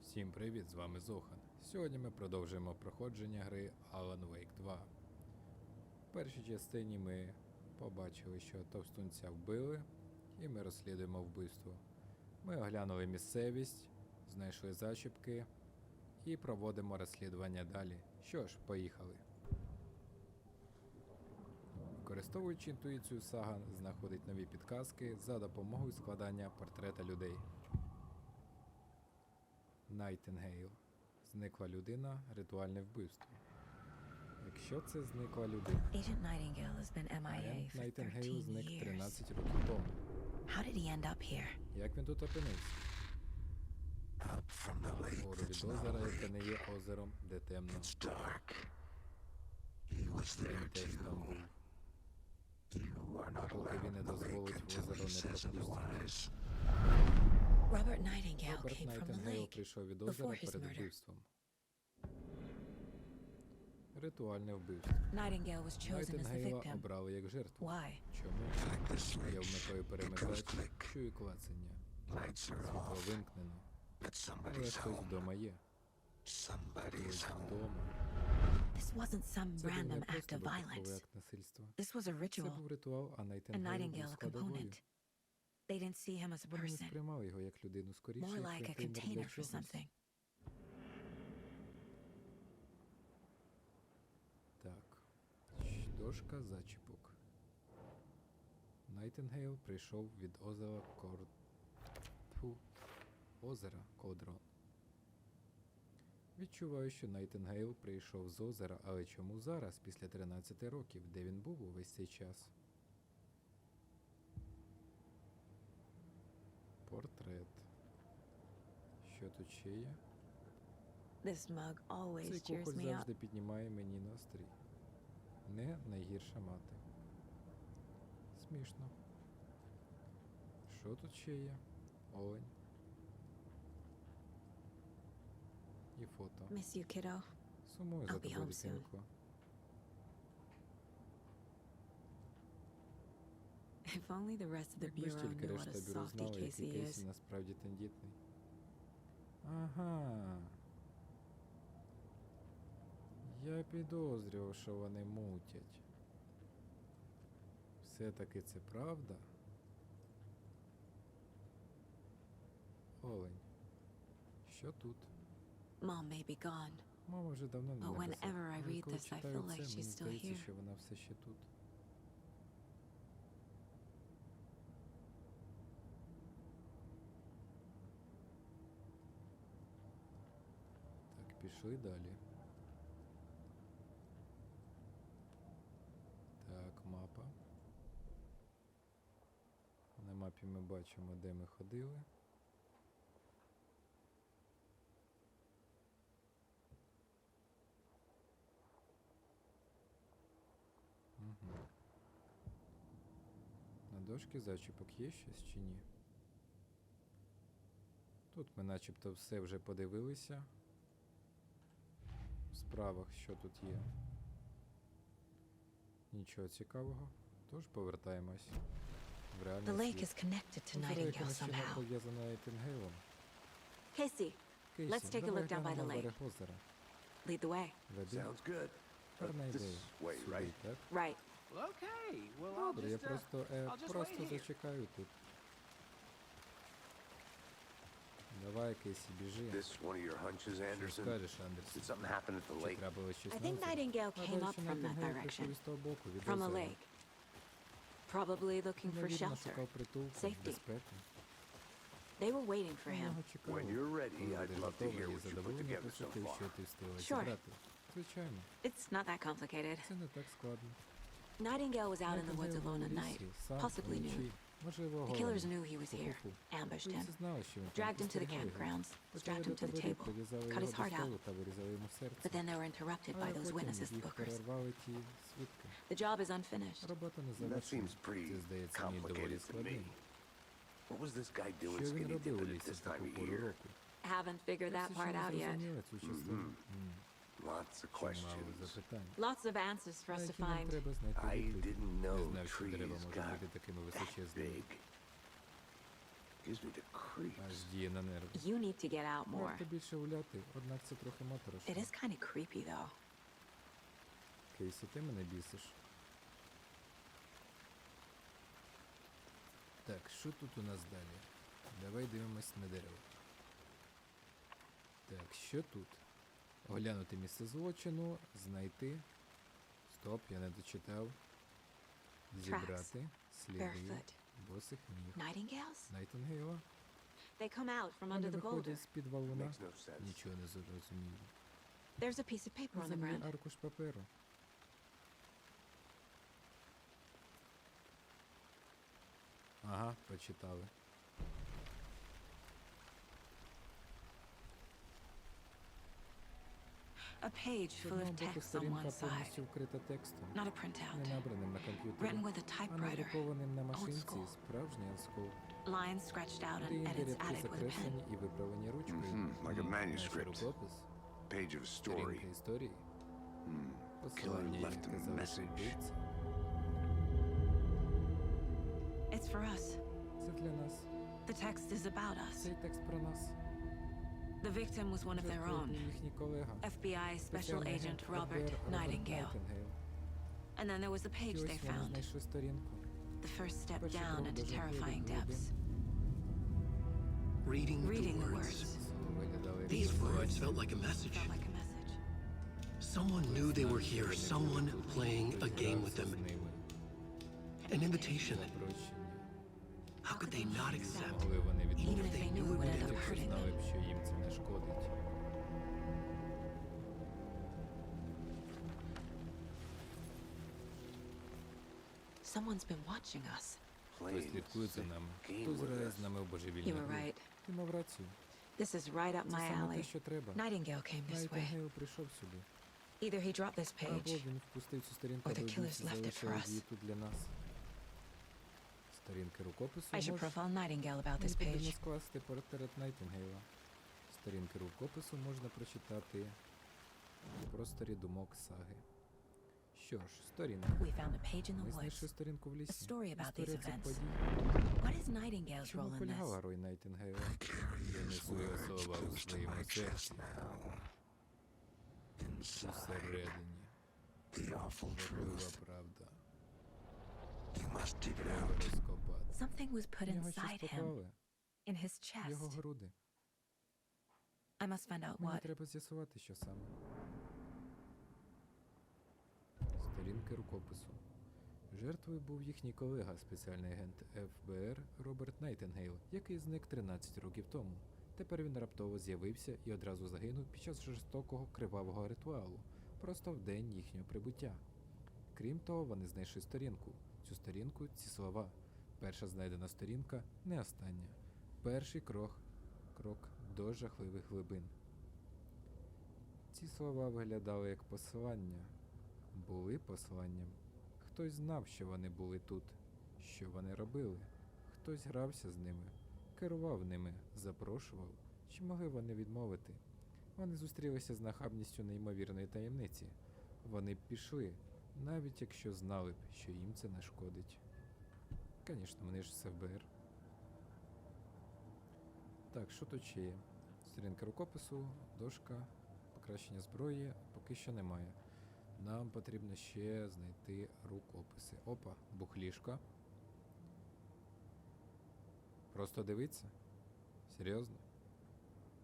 Всім привіт, з вами Зохан. Сьогодні ми продовжуємо проходження гри Alan Wake 2. В першій частині ми побачили, що товстунця вбили, і ми розслідуємо вбивство. Ми оглянули місцевість, знайшли зачіпки і проводимо розслідування далі. Що ж, поїхали. Використовуючи інтуїцію, Зохан знаходить нові підказки за допомогою складання портрета людей. Найтінгейл. Зникла людина, ритуальне вбивство. Якщо це зникла людина. Agent Nightingale has been MIA for Найтінгейл 13 зник years. 13 років тому. How did he end up here? Як він тут опинився? Вгору від озера, яке не є озером, де темно. Він теж там був. Поки він не дозволить в озеро не пропустити. Robert Nightingale Роберт came from the Найтінгейл lake прийшов від озера before his перед murder. вбивством. Ритуальне вбивство. Nightingale was chosen as the Найтінгейла victim. обрали як жертву. Why? Чому? Я вмикаю перемикач, чую клацання. Світло вимкнено. Але хтось вдома є. Хтось вдома. This wasn't some Це був не random act просто of випадковий violence. акт насильства. This was a Це був ritual, ритуал, а and Найтінгейл був Nightingale a складовою. component. They didn't see him as a Вони не person, сприймали його як людину, скоріше, more like як a контейнер для container for чогось. something. Так. Дошка зачіпок. Найтінгейл прийшов від озера озера Кодрон. Відчуваю, що Найтінгейл прийшов з озера, але чому зараз, після 13 років, де він був увесь цей час? Портрет. Що тут ще є? This mug always Цей cheers кухоль me завжди up. піднімає мені настрій. Не найгірша мати. Смішно. Що тут ще є? Олень. І фото. Miss you, kiddo. Сумую за I'll be тобою, home soon. дитинко. If only the rest of the Якби ж bureau тільки knew what a решта бюро softy знала, який Casey Кейсі is. насправді тендітний. Ага. Я підозрював, що вони мутять. Все-таки це правда? Олень. Що тут? Mom may be gone, Мама вже давно не but написала. whenever I Але read коли this, I читаю feel like це, she's мені still здається, here. що вона все ще тут. Так, пішли далі. Так, мапа. На мапі ми бачимо, де ми ходили. Угу. На дошці зачіпок є щось чи ні? Тут ми начебто все вже подивилися. В справах, що тут є. Нічого цікавого. Тож повертаємось в реальний The lake світ. is connected to Озеро, яке Nightingale нещодавно somehow. пов'язане Найтінгейлом. Casey, Кейсі, let's take a давай look down by the глянемо на lake. берег озера. Lead the way. Веди. Sounds good. Гарна This ідея. way, Сюди, right? так? Right. Well, okay. Well, I'll Добре, я just, просто wait here. зачекаю тут. Давай, Кейсі, біжи. This one of your hunches, Що Anderson? скажеш, Андерсон? Did something happen at the Чи lake? трапилось щось I на think озері? Nightingale came Гадаю, up що from that Найтінгейл direction, прийшов із того боку, від from a озера. lake. Probably looking for Ймовірно, shelter. шукав притулку, Safety. безпеки. They were waiting for him. Його чекали. When you're ready, Коли I'd будеш love to готовий, hear я what you put задоволений together so послухаю, що far. ти встигла Sure. зібрати. Звичайно, It's not that complicated. це не так складно. Nightingale was out in the woods Найтінгейл alone був at у night, лісі, сам, possibly вночі. noon. Можливо, The killers голодний. knew he was here, Ху-ху-ху. ambushed Вбивці him, знали, що він там, dragged him to the підстерігали його. campgrounds, Почали strapped him to the таборі, table, прив'язали cut його his до heart столу out. та вирізали йому серце. But then they were interrupted by Але those потім witnesses їх bookers. перервали ті свідки. The job is unfinished. Робота не That завершена. seems pretty Це, здається, мені доволі complicated to складним. me. What was this guy doing Що він skinny робив у dipping at лісі this в таку time of пору year? року? Haven't figured Я that все ще part не out yet. зрозуміла цю частину. Lots of Чимало questions. запитань. Lots of answers for us На to які нам find. треба знайти I відповідь. didn't Не know знав, що дерева trees можуть got бути такими that височезними. big. Gives me the creeps. Аж діє на нерви. You need to get out more. Варто більше гуляти, однак це трохи моторошно. It is kind of creepy, though. Кейсі, ти мене бісиш. Так, що тут у нас далі? Давай дивимось на дерево. Так, що тут? Оглянути місце злочину, знайти. Стоп, я не дочитав. Зібрати сліди Barefoot. босих ніг. Nightingales? Найтінгейла? They come out from Вони under the boulder. виходять з-під валуна. Makes no sense. Нічого не зрозумію. There's a piece of paper На on the землі ground. аркуш паперу. Ага, почитали. A page З full одного of боку text on сторінка one side. повністю вкрита текстом, Not a printout. не набраним на комп'ютері, Written with a а typewriter. надрукованим на машинці, school. справжній олдскул, Lines scratched out де and інші edits рядки added with a pen. закреслені і виправлені ручкою. Like a Наче manuscript. рукопис, Page of сторінка story. історії, посилання, left яке a залишив message. вбивця. It's for us. Це для нас. The text is about us. Цей текст про нас. The victim was one of their Жертвою own. був їхній колега. FBI Special Спеціальний Agent агент Robert ФБР Nightingale. Nightingale. And then there was the І page they ось вони found. знайшли сторінку. The first step Перший down крок into до жахливих terrifying глибин. depths. Reading Reading the the words. words Виглядали як These слова. words felt like a message. felt like a message. Someone knew they were here, someone playing a game with them. З ними. An invitation. Запрощення. How could they not accept? Могли вони Even if відмовити, they knew it would end up якщо hurting знали them. б, що їм це не шкодить. Someone's been watching us. Хтось Playing слідкує за sick нами. game Хтось with грає us. з нами в You божевільну were гру. right. Ти мав рацію. This is right up Це my саме те, alley. що треба. Nightingale came this way. Найтінгейл прийшов сюди. Either he dropped this Або page, він впустив цю сторінку, or the або killers вбивці left it залишили for us. її тут для нас. Сторінки рукопису I should можна... profile Nightingale about Мені this потрібно page. скласти портрет Найтінгейла. Сторінки рукопису можна прочитати в просторі думок саги. Що ж, сторінка. We found a page in Ми the знайшли woods. сторінку в лісі. A story about these Історія цих events. подій. What is Nightingale's Чому role in полягала this? роль Найтінгейла? Я несу його слова у своєму серці. Усередині. Жахлива правда. Треба розкопати. Something was put В нього щось inside him, поклали. in his Його chest. груди. I must find out Мені what. треба з'ясувати, що саме. Сторінки рукопису. Жертвою був їхній колега, спеціальний агент ФБР Роберт Найтінгейл, який зник 13 років тому. Тепер він раптово з'явився і одразу загинув під час жорстокого кривавого ритуалу, просто в день їхнього прибуття. Крім того, вони знайшли сторінку. Цю сторінку, ці слова. Перша знайдена сторінка – не остання. Перший крок до жахливих глибин. Ці слова виглядали як послання. Були посланням. Хтось знав, що вони були тут, що вони робили. Хтось грався з ними, керував ними, запрошував. Чи могли вони відмовити? Вони зустрілися з нахабністю неймовірної таємниці. Вони пішли, навіть якщо знали б, що їм це не шкодить. Звісно, вони ж з ФБР. Так, що тут ще є? Сторінка рукопису, дошка, покращення зброї поки що немає. Нам потрібно ще знайти рукописи. Опа, бухлішка. Просто дивиться? Серйозно?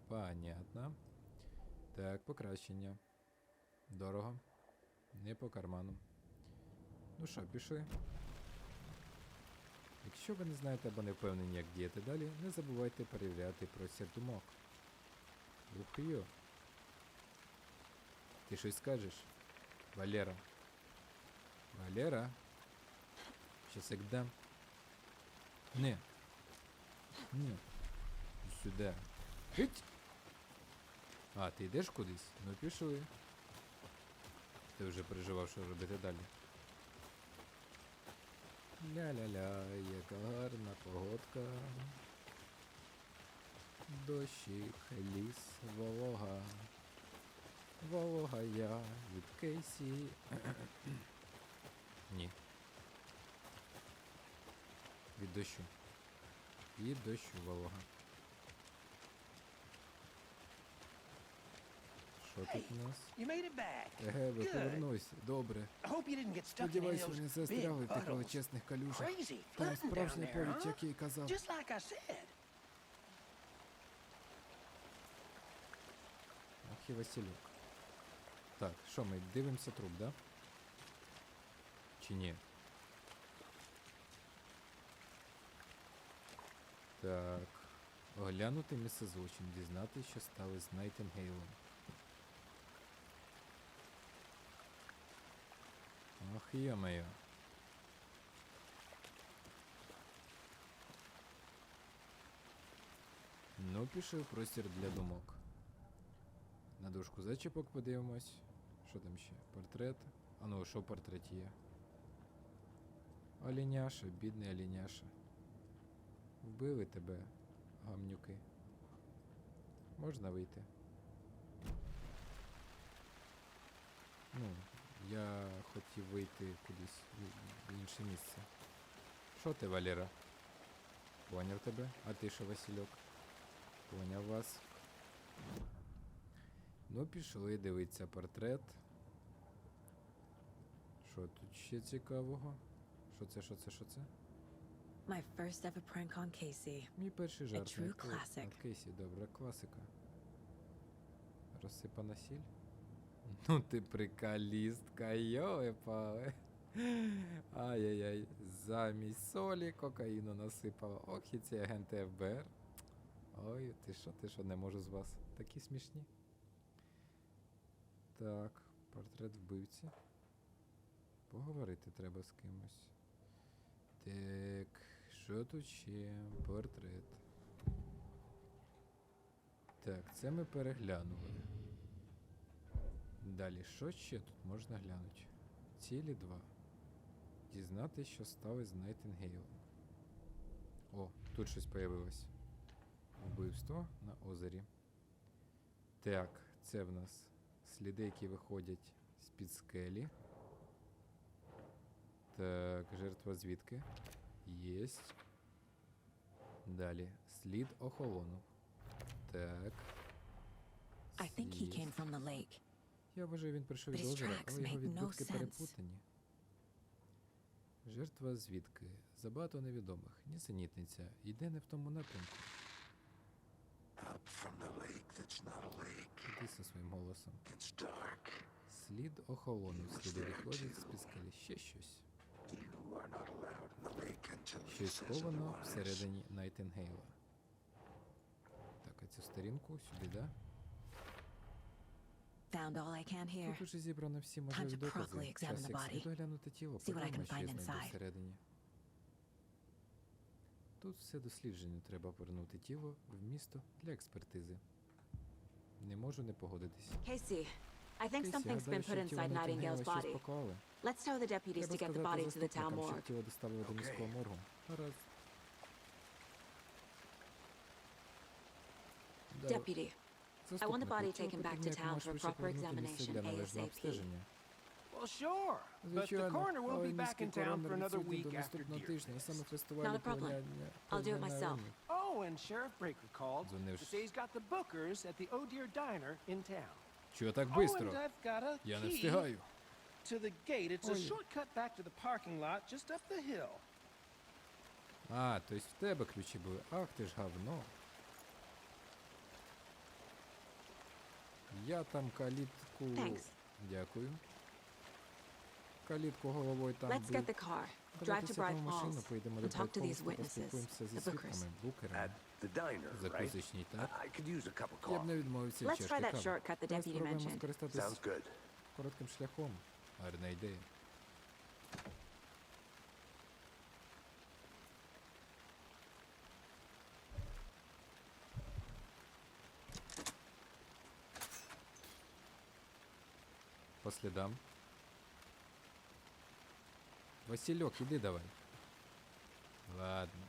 Понятно. Так, покращення. Дорого. Не по карману. Ну що, пішли. Якщо ви не знаєте або не впевнені, як діяти далі, не забувайте перевіряти простір думок. Ух йо. Ти щось скажеш? Валера. Валера? Щас як дам. Не. Не. Сюди. Гить! А, ти йдеш кудись? Ну пішли. Ти вже переживав, що робити далі. Ля-ля-ля, яка гарна погодка. Дощик, ліс, волога. Волога я від Кейсі. Ні. Від дощу. і дощу волога. Що тут у нас? You made it back. Еге, ви Good. повернулись. Добре. I hope you didn't get stuck in Сподіваюсь, ви не those застряли в big тих puddles. величезних калюжах. Crazy Там flooding down справжня there, повідь, huh? як я й казав. Just like I said. Ах і Василюк. Так, що ми дивимося труп, да? Чи ні? Так. Оглянути місце злочину, дізнатися, що сталося з Найтінгейлом. Ах, йо-моє. Ну, пішов простір для думок. На дошку зачіпок подивимось. Що там ще? Портрет. А ну, що в портреті є? Оленяша, бідний оленяша. Вбили тебе, гамнюки. Можна вийти? Ну, я хотів вийти кудись в інше місце. Що ти, Валера? Поняв тебе? А ти що, Васильок? Поняв вас. Ну, пішли дивитися портрет. Що тут ще цікавого? Що це, що це, що це? My first ever prank on Casey. Мій перший жарт true classic. над Кейсі, добра класика. Розсипана сіль? Ну ти приколістка, йоли-пали. Ай-яй-яй, замість солі кокаїну насипала. Ох, і ці агенти ФБР. Ой, ти що, не можу з вас. Такі смішні. Так, портрет вбивці. Поговорити треба з кимось. Так, що тут ще? Портрет. Так, це ми переглянули. Далі, що ще тут можна глянути? Цілі 2. Дізнатись, що сталося з Найтінгейлом. О, тут щось появилось. Вбивство на озері. Так, це в нас сліди, які виходять з-під скелі. Так, жертва звідки? Єсть. Далі. Слід охолонув. Так. I think he came from the lake. Я вважаю, він прийшов But від his озера, tracks але його make no відбитки sense. перепутані. Жертва звідки? Забагато невідомих. Нісенітниця. Йде не в тому напрямку. Up from the lake that's not a lake. Іди зі своїм голосом. It's dark. Слід охолонув. Сліди виходять з-під скелі. Ще щось. You are not allowed in the lake until it Щось says сховано otherwise. всередині Найтінгейла. Так, а цю сторінку сюди, да? Found all I can here. Тут уже зібрано всі Time можливі to докази. properly examine Час the як body. слід оглянути тіло, See what I подивимо, can що я find знайду inside. всередині. Тут все дослідження. Треба повернути тіло в місто для експертизи. Не можу не погодитись. Casey, I think Кейсі, something's гадаю, been що put тіло inside Найтінгейла Nightingale's щось body. поклали. Let's tell the deputies Треба to get the сказати body to the town заступникам, щоб morgue. тіло доставили до міського моргу. Гаразд. Да, Deputy, I want the body заступнику, taken back to потрібно town якомога for швидше proper повернути місце examination для належного ASAP. обстеження. Well, sure. But the Звичайно, coroner will але be back міський in town for коронер another відсутній week до after наступного Deer тижня, і саме Fest. фестиваль Not a problem. I'll do it myself. Oh, and Sheriff Breaker called Дзвонив. to say he's got the bookers at the Oh Deer Diner in town. Чого так Oh, and бистро? I've got a Я не key встигаю. to the gate. It's a Ой. shortcut back to the parking lot just up the hill. А, то есть в тебе ключі були. Ах ти ж говно. Я там калітку... Thanks. Дякую. Калітку головою там Let's бив. get the car, drive Давайте to сядемо в Bright машину, Falls, поїдемо до and talk to these Брайт-Фоллс, witnesses, поспілкуємося зі the bookers. свідками, букерами. At the diner, right? Закусочній, так? I could use a cup of Я б не coffee. відмовився від Let's чашки try that кави. shortcut the Давай deputy спробуємо mentioned. скористатись Sounds good. коротким шляхом. Гарна ідея. По слідам. Васильок, іди давай. Ладно.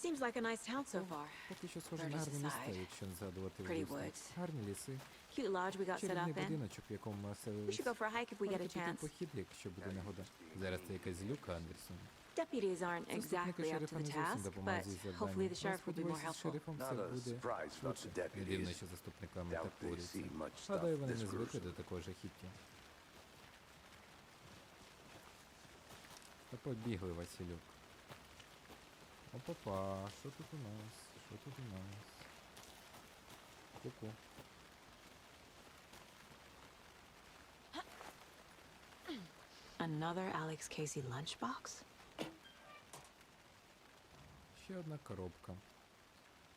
Seems like a nice town so far. Поки що схоже на Birdies гарне місце, aside. якщо не згадувати Pretty вбивство. woods. Гарні ліси. Cute lodge we got set Чарівний up in. будиночок, в якому ми We should оселились. go for a hike if we get a Давайте підемо chance. похід, якщо буде нагода. Зараз це якась злюка, Андерсон. Deputies aren't Заступники exactly up to шерифа the не зовсім task, but допомагають зі hopefully the завданням. sheriff will be more Сподіваюся, з helpful. шерифом все Not a буде surprise about лучше. the Не дивно, deputies. що заступниками Doubt так they поводяться. see much stuff Гадаю, вони this не звикли gruesome. до такого жахіття. Та побігли, Василюк. Опа-па, що тут у нас? Що тут у нас? Ку-ку. Another Alex Casey lunchbox? Ще одна коробка.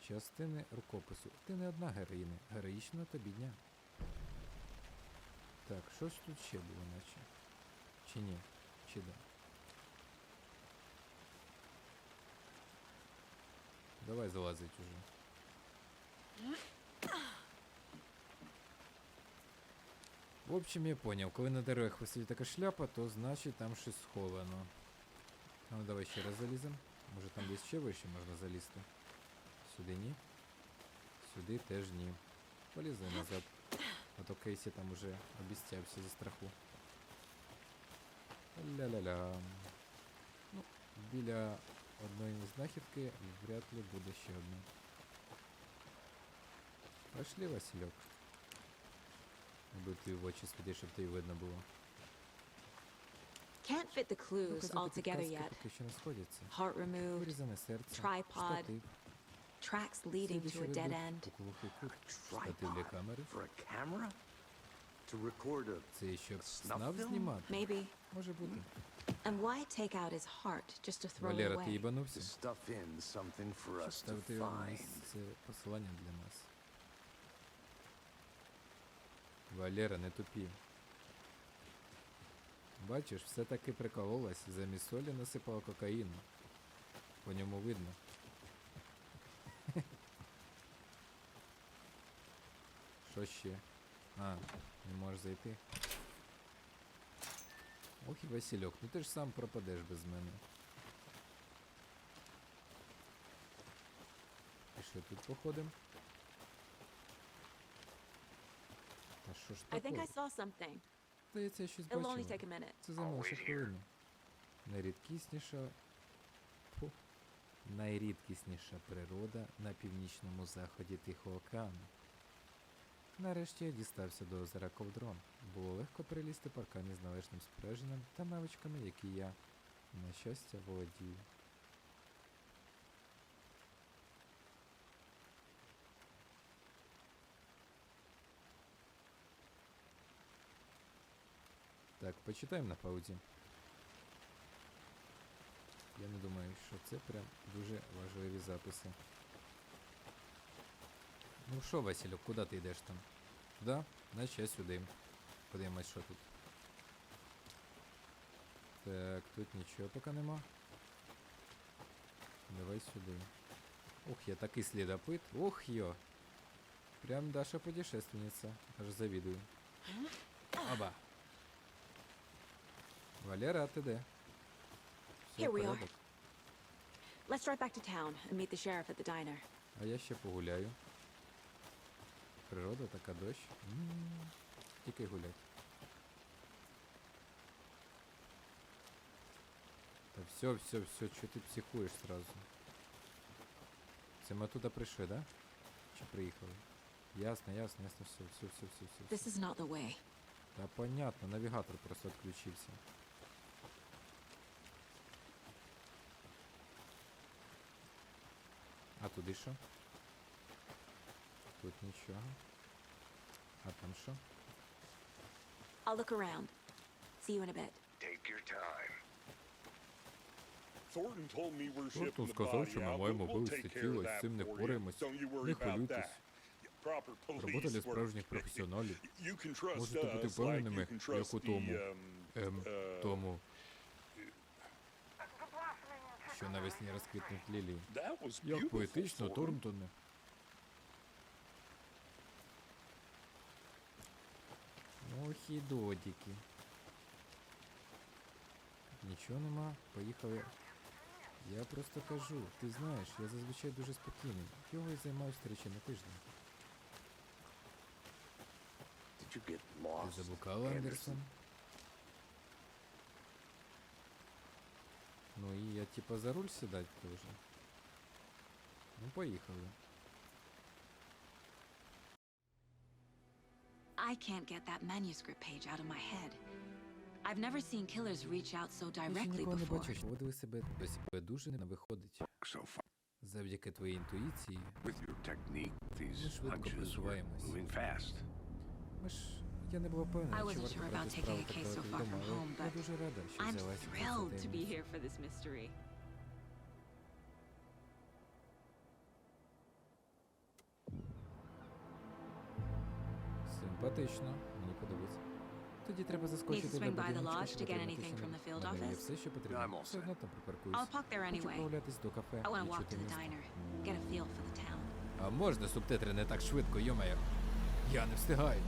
Частини рукопису. Ти не одна героїня. Героїчного тобі дня. Так, щось тут ще було, наче. Чи ні? Чи да? Давай залазить уже. В общем, я понял. Коли на деревах висить така шляпа, то значить там щось сховано. Ну давай ще раз залізем. Може там десь ще вище можна залізти. Сюди ні. Сюди теж ні. Полізли назад. А то Кейсі там уже обіцявся зі страху. Ля-ля-ля. Ну, біля одної знахідки вряд ли буде ще одна. Пошли, Васильок. Аби ти в очі світи, щоб ти видно було. Can't fit the clues Докази all та together підказки yet. поки що не сходяться. Heart removed, Вирізане серце, tripod, штатив, tracks leading to a dead end. Глухий кут, штатив для камери. For a camera? To record a... Це щоб Snuff снав film? знімати? Maybe. Може бути. And why take out his heart just to throw it Валера, ти away? їбанувся? To stuff in something for Щоб us to ставити його на find. місце посилання для нас. Валера, не тупі. Бачиш, все-таки прикололась, замість солі насипала кокаїну. По ньому видно. Що ще? А, не можеш зайти. Ох і Васильок, ну ти ж сам пропадеш без мене. І що тут походимо? Та що ж I think таке? I saw something. Здається, я щось It'll only бачила. take a minute. Це займало ще хвилину. Найрідкісніша... Фу. Найрідкісніша природа на північному заході Тихого океану. Нарешті я дістався до озера Ковдрон. Було легко перелізти паркані з належним спорядженням та навичками, які я, на щастя, володію. Так, почитаємо на паузі. Я не думаю, що це прям дуже важливі записи. Ну що, Васильок, куди ти йдеш там? Туди? Значить я сюди. Подивимось, що тут. Так, тут нічого поки нема. Давай сюди. Ух, я такий слідопит. Ух, йо. Прям Даша путешественница. Аж завидую. Оба. Валера, а ти де? Все, Here we are. порядок. Let's drive back to town and meet the sheriff at the diner. А я ще погуляю. Природа така дощ. Тільки гулять. Та все, чого ти психуєш сразу? Це ми туди прийшли, да? Чи приїхали? Ясно, все. This is not the way. Та понятно, навігатор просто відключився. А туди що? Тут нічого. А там що? I'll look around. See you in a bit. Take your time. Thornton told me we're shipping Тортон the сказав, body що ми out, маємо but we'll вбивцю take care тіла, of з that цим не for you. впораємось. Don't you worry Не about хвилюйтесь. that. Proper Робота для police справжніх work. професіоналів. You can trust Можете бути us like you впевненими, can як trust у тому, the, тому, що навесні розквітнуть лілії. That was Як beautiful, поетично, Thornton. Торнтоне. Ну, хідодіки. Нічого нема, поїхали. Я просто кажу, ти знаєш, я зазвичай дуже спокійний. Його і займаюся тричі на тиждень. Did you get Ти lost, заблукала, Андерсон? Anderson? Ну, Ну і я типа за руль сідать теж. Ну, поїхали. I can't get that manuscript page out of my head. I've never seen killers reach out so Я ще directly ніколи не before. бачив, що поводили себе дуже не виходить. So far Завдяки твоїй інтуїції with your technique, these ми швидко hunches were просуваємось. moving fast. Ми ж... Я не була I впевнена, чи wasn't варто sure брати about справу taking a case так so далеко far вдома, from але home, я but дуже рада, що I'm взялася за thrilled to be таємницю. here for this mystery. Симпатично, мені подобається. Тоді треба заскочити swing до by the будиночка, lodge щоб to get отримати anything from the field У мене є office? все, що I'm потрібно. all Все set. одно там припаркуюсь. I'll park there Хочу anyway. прогулятись до кафе I want to і walk чути to the місто. diner, get a feel for the town. А можна субтитри не так швидко, йомаю? Я не встигаю.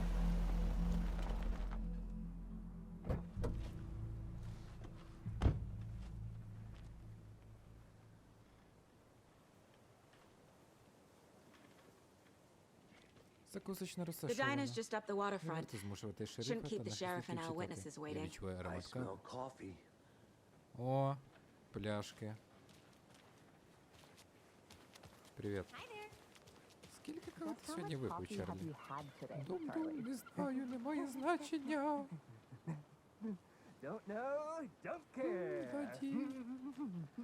Закусочна The розташована. diner's just up the Не waterfront. варто змушувати шерифа Shouldn't keep та the sheriff наших and our свідків witnesses чекати. Я waiting. відчуваю I аромат кави. smell coffee. О, пляшки. Привіт. Скільки кави ти сьогодні випив, Чарлі? Дум-дум, не знаю, немає значення. Don't know, don't care. Тоді.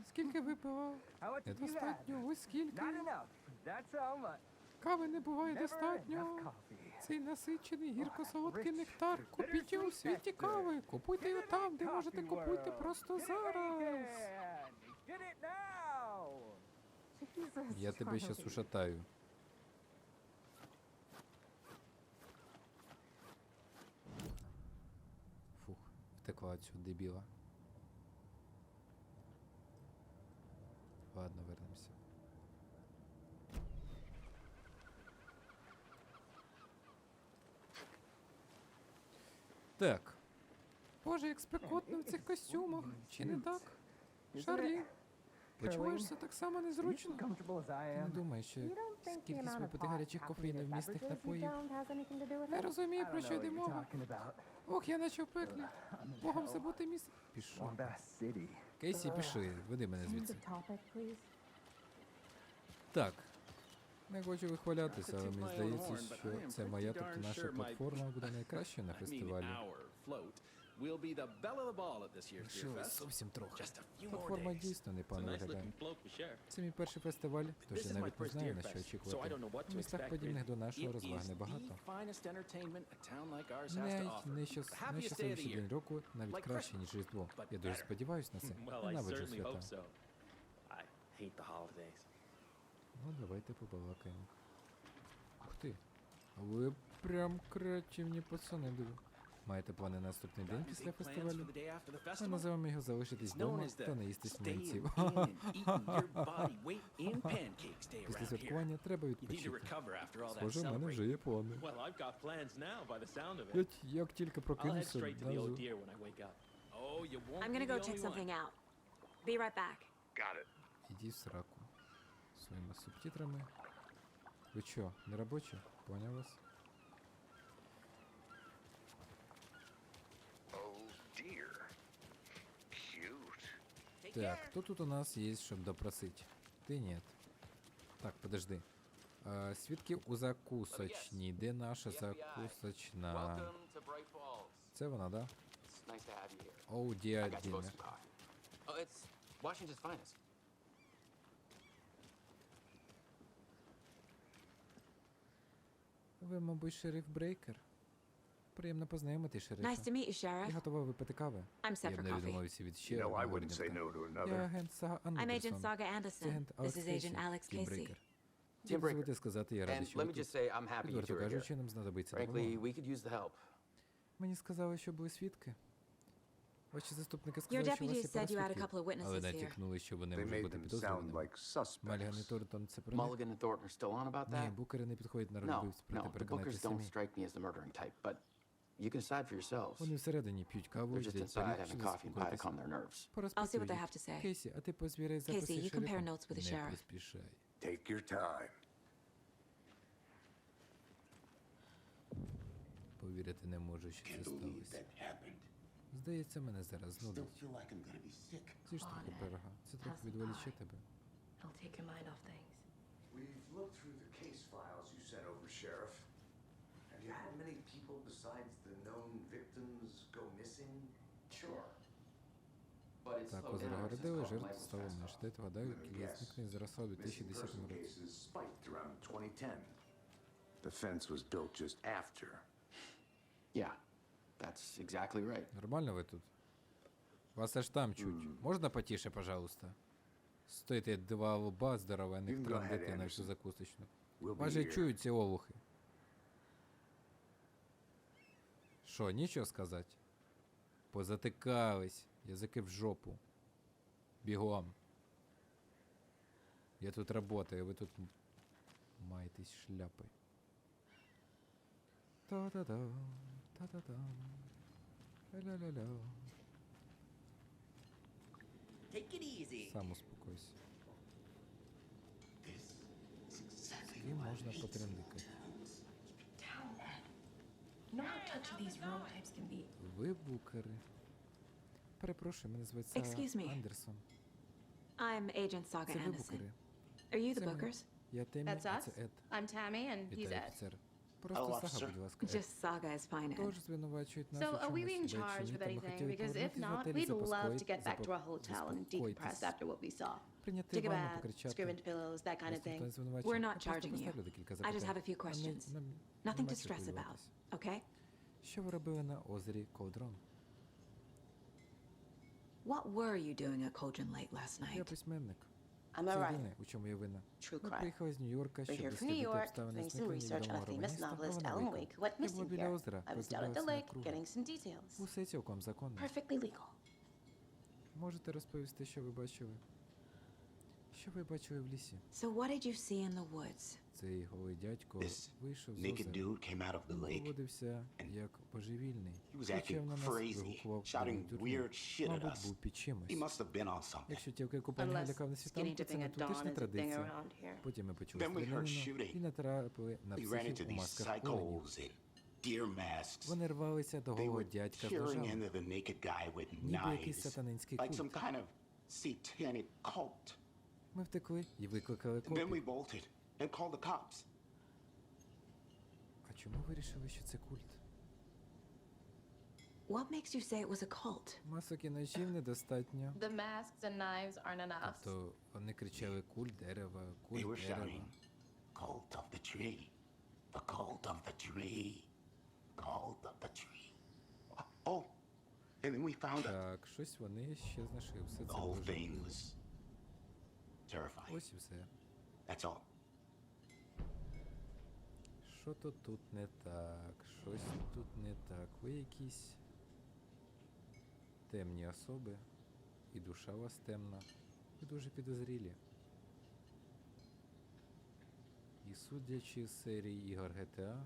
Скільки випивав? How much have you had? Недостатньо. Ось скільки. Not enough. That's how much. Кави не буває Never достатньо. enough coffee. Цей насичений гірко-солодкий Rich, нектар. Купіть його у світі кави. Купуйте його там, де можете купити просто зараз. Get it now. Я тебе щас ушатаю. Фух, втекла цього дебіла. Ладно, вернемося. Так. Боже, як спекотно в цих костюмах. Чи не так? Шарлі, почуваєшся так само незручно? Comfortable as I Ти не am. думаєш, що кількість випити гарячих кофеїновмісних напоїв? Не розумію, про що йде мова. Talking about Ох, я наче в пеклі. Богом забути місце. Пішов. Bombast City. Кейсі, пішли, веди мене звідси. Так. Не хочу вихвалятися, але мені здається, що це моя, тобто наша платформа буде найкращою на фестивалі. Лишилось зовсім трохи. Платформа дійсно непогано виглядає. Це мій перший фестиваль, тож я навіть не знаю, на що очікувати. У містах, подібних до нашого, розваг небагато. Найщасливіший день року навіть краще, ніж Різдво. Я дуже сподіваюся на це. Ненавиджу свята. Ну, давайте побалакаємо. Ух ти. Ви прям креативні пацани, диви. Маєте плани на наступний день після фестивалю? Ми називаємо його залишитись вдома та не їсти млинців. Після святкування треба відпочити. Схоже, в мене вже є плани. Як тільки прокинуся, одразу... I'm gonna go check something out. Be right back. Got it. Іди в сраку. Своїми субтитрами. Ви чо, не робочі? Поняв вас? Oh dear. Cute. Так, кто тут у нас есть, щоб допросить? Ти нет. Так, подожди. Свідки у закусочній. Де наша закусочна? Це вона, да? Оу, діадіне. Oh, it's Washington's finest. Ви, мабуть, шериф Брейкер? Приємно познайомити, шерифа. Nice to meet you, Я Sheriff. готова випити кави. I'm set Я б for не coffee. відмовився від ще You know, I одного wouldn't say рідника. no to Я another. агент Сага I'm Agent Андерсон. Saga Це Anderson. агент This Алекс is Кейсі. Agent Alex Тім Casey. Брейкер. Tim Тільки Breaker. дозвольте сказати, я радий, And що let ви me тут. just say I'm happy you Відверто two are кажучи, here. нам знадобиться Frankly, допомога. we could use the help. Мені сказали, що були свідки. Ваші заступники Your сказали, що у вас deputies є said пара you had a свідків, couple of але witnesses here. натякнули, що вони They можуть made бути them sound підозрюваними. like Мальган і suspects. Торнтон це про них? Mulligan and Thornton are still on about Ні, that? букери не підходять на роль No, вбивць, проте no, the переконайтеся Bookers самі. don't strike me as the murdering type, but you can decide for yourselves. Вони всередині п'ють каву, They're just їдять inside парі, having щоб coffee and pie to заспокоїтися. calm their nerves. Пора I'll see what they спокійно. have to say. Кейсі, а ти позвіряй Casey, записи you compare шерифа? notes with the Не sheriff. поспішай. Take your time. Повірити не можу, що це Can't believe сталося. that happened. Здається, мене зараз Still знудить. feel like I'm gonna be sick. З'їж трохи пирога. Це трохи відволіче тебе. It'll take your mind off things. We've looked through the case files you sent over, Sheriff. Have you had many people besides the known victims go missing? Sure. But it's Так, slowed озеро down since городило, Carl жертв Michaels стало passed менше. on. Дайте гадаю, I'm gonna кількість guess. зникнень зросла у Missing 2010 person році. cases spiked around 2010. The fence was built just after. Yeah, that's exactly right. Нормально ви тут? Вас аж там чуть. Можна потише, пожалуйста? Стоїте два лоба здоровенних, You can go тран ahead, дитина, Anderson. що закусочну. We'll be Вас же here. чують ці олухи. Що, нічого сказати? Позатикались. Язики в жопу. Бігом. Я тут работаю, ви тут маєтесь шляпи. Та-да-да, та-да-да. Ля-ля-ля. Сам успокойся. І можна потрендикати. Down, Ed. You know how touchy these rogue types can be. Ви букери. Перепрошую, мене зветься Excuse me. Андерсон. I'm Agent Saga Це ви Anderson. букери. Are you the Це ми. Bookers? Я Темі, That's а us. це Ед. I'm Tammy, and he's Вітаю, Ed. офіцер. Просто Сага, будь ласка, Ед. Just Saga is fine, Тож Ed. звинувачують нас So, у are we чомусь, being якщо charged ні, with то ми anything? хотіли Because if повернутися в not, готель we'd love to заспокоїтись, get back to our hotel and decompress заспокойтесь. after what we saw. Прийняти Take a ванну, bath, scream покричати. into pillows, that kind of Вас ніхто не thing. звинувачує. We're Я not просто charging you. поставлю декілька I just have a запитань. few А не- questions. нам Nothing нема to чого stress about, хвилюватись. okay? Що ви робили на озері Ковдрон? What were you doing at Cauldron Lake last Я night? письменник. I'm Це a writer. єдине, у чому я винна. True Ми crime. приїхали з Нью-Йорка, We're щоб here from New дослідити York, обставини doing some зникнення research on відомого a famous романіста novelist, Алана Alan Вейка. Wake, who went Я була missing біля here. озера, I was down at the роздивлялася lake навкруги. getting some details. Усе цілком законно. Perfectly legal. Можете розповісти, що ви бачили? Що ви бачили в лісі? So what did you see in the woods? Цей голий дядько This вийшов з naked озера. dude came out of the Він lake. поводився як божевільний. He was Кричав acting на нас, crazy, вигукував shouting дурню. weird shit at Мабуть, us. був під чимось. He must have been on something. Якщо тільки купання Unless лякав на skinny світанку, це dipping не at dawn тутешня is a thing традиція. around here. Потім ми почули Then we heard стрілянину shooting. і натрапили на We ran into психів у these масках оленів. psychos in deer masks. Вони рвалися до They голого were дядька з tearing ножами, into the naked guy with ніби якийсь knives, сатанинський like some культ. kind of satanic cult. Ми втекли і викликали And then we копів. bolted and called the cops. А чому ви вирішили, що це культ? What makes you say it was a cult? Масок і ножів недостатньо. The masks and knives aren't enough. Тобто вони кричали культ дерева, They культ were дерева. shouting, cult of the tree, the cult of the tree, cult of the tree. Oh, and then we found out Так, щось вони ще знайшли. Все the це whole дуже. thing was terrifying. Ось і все. That's all. Що то тут не так, щось тут не так. Ви якісь темні особи, і душа у вас темна. Ви дуже підозрілі. І судячи з серії ігор GTA,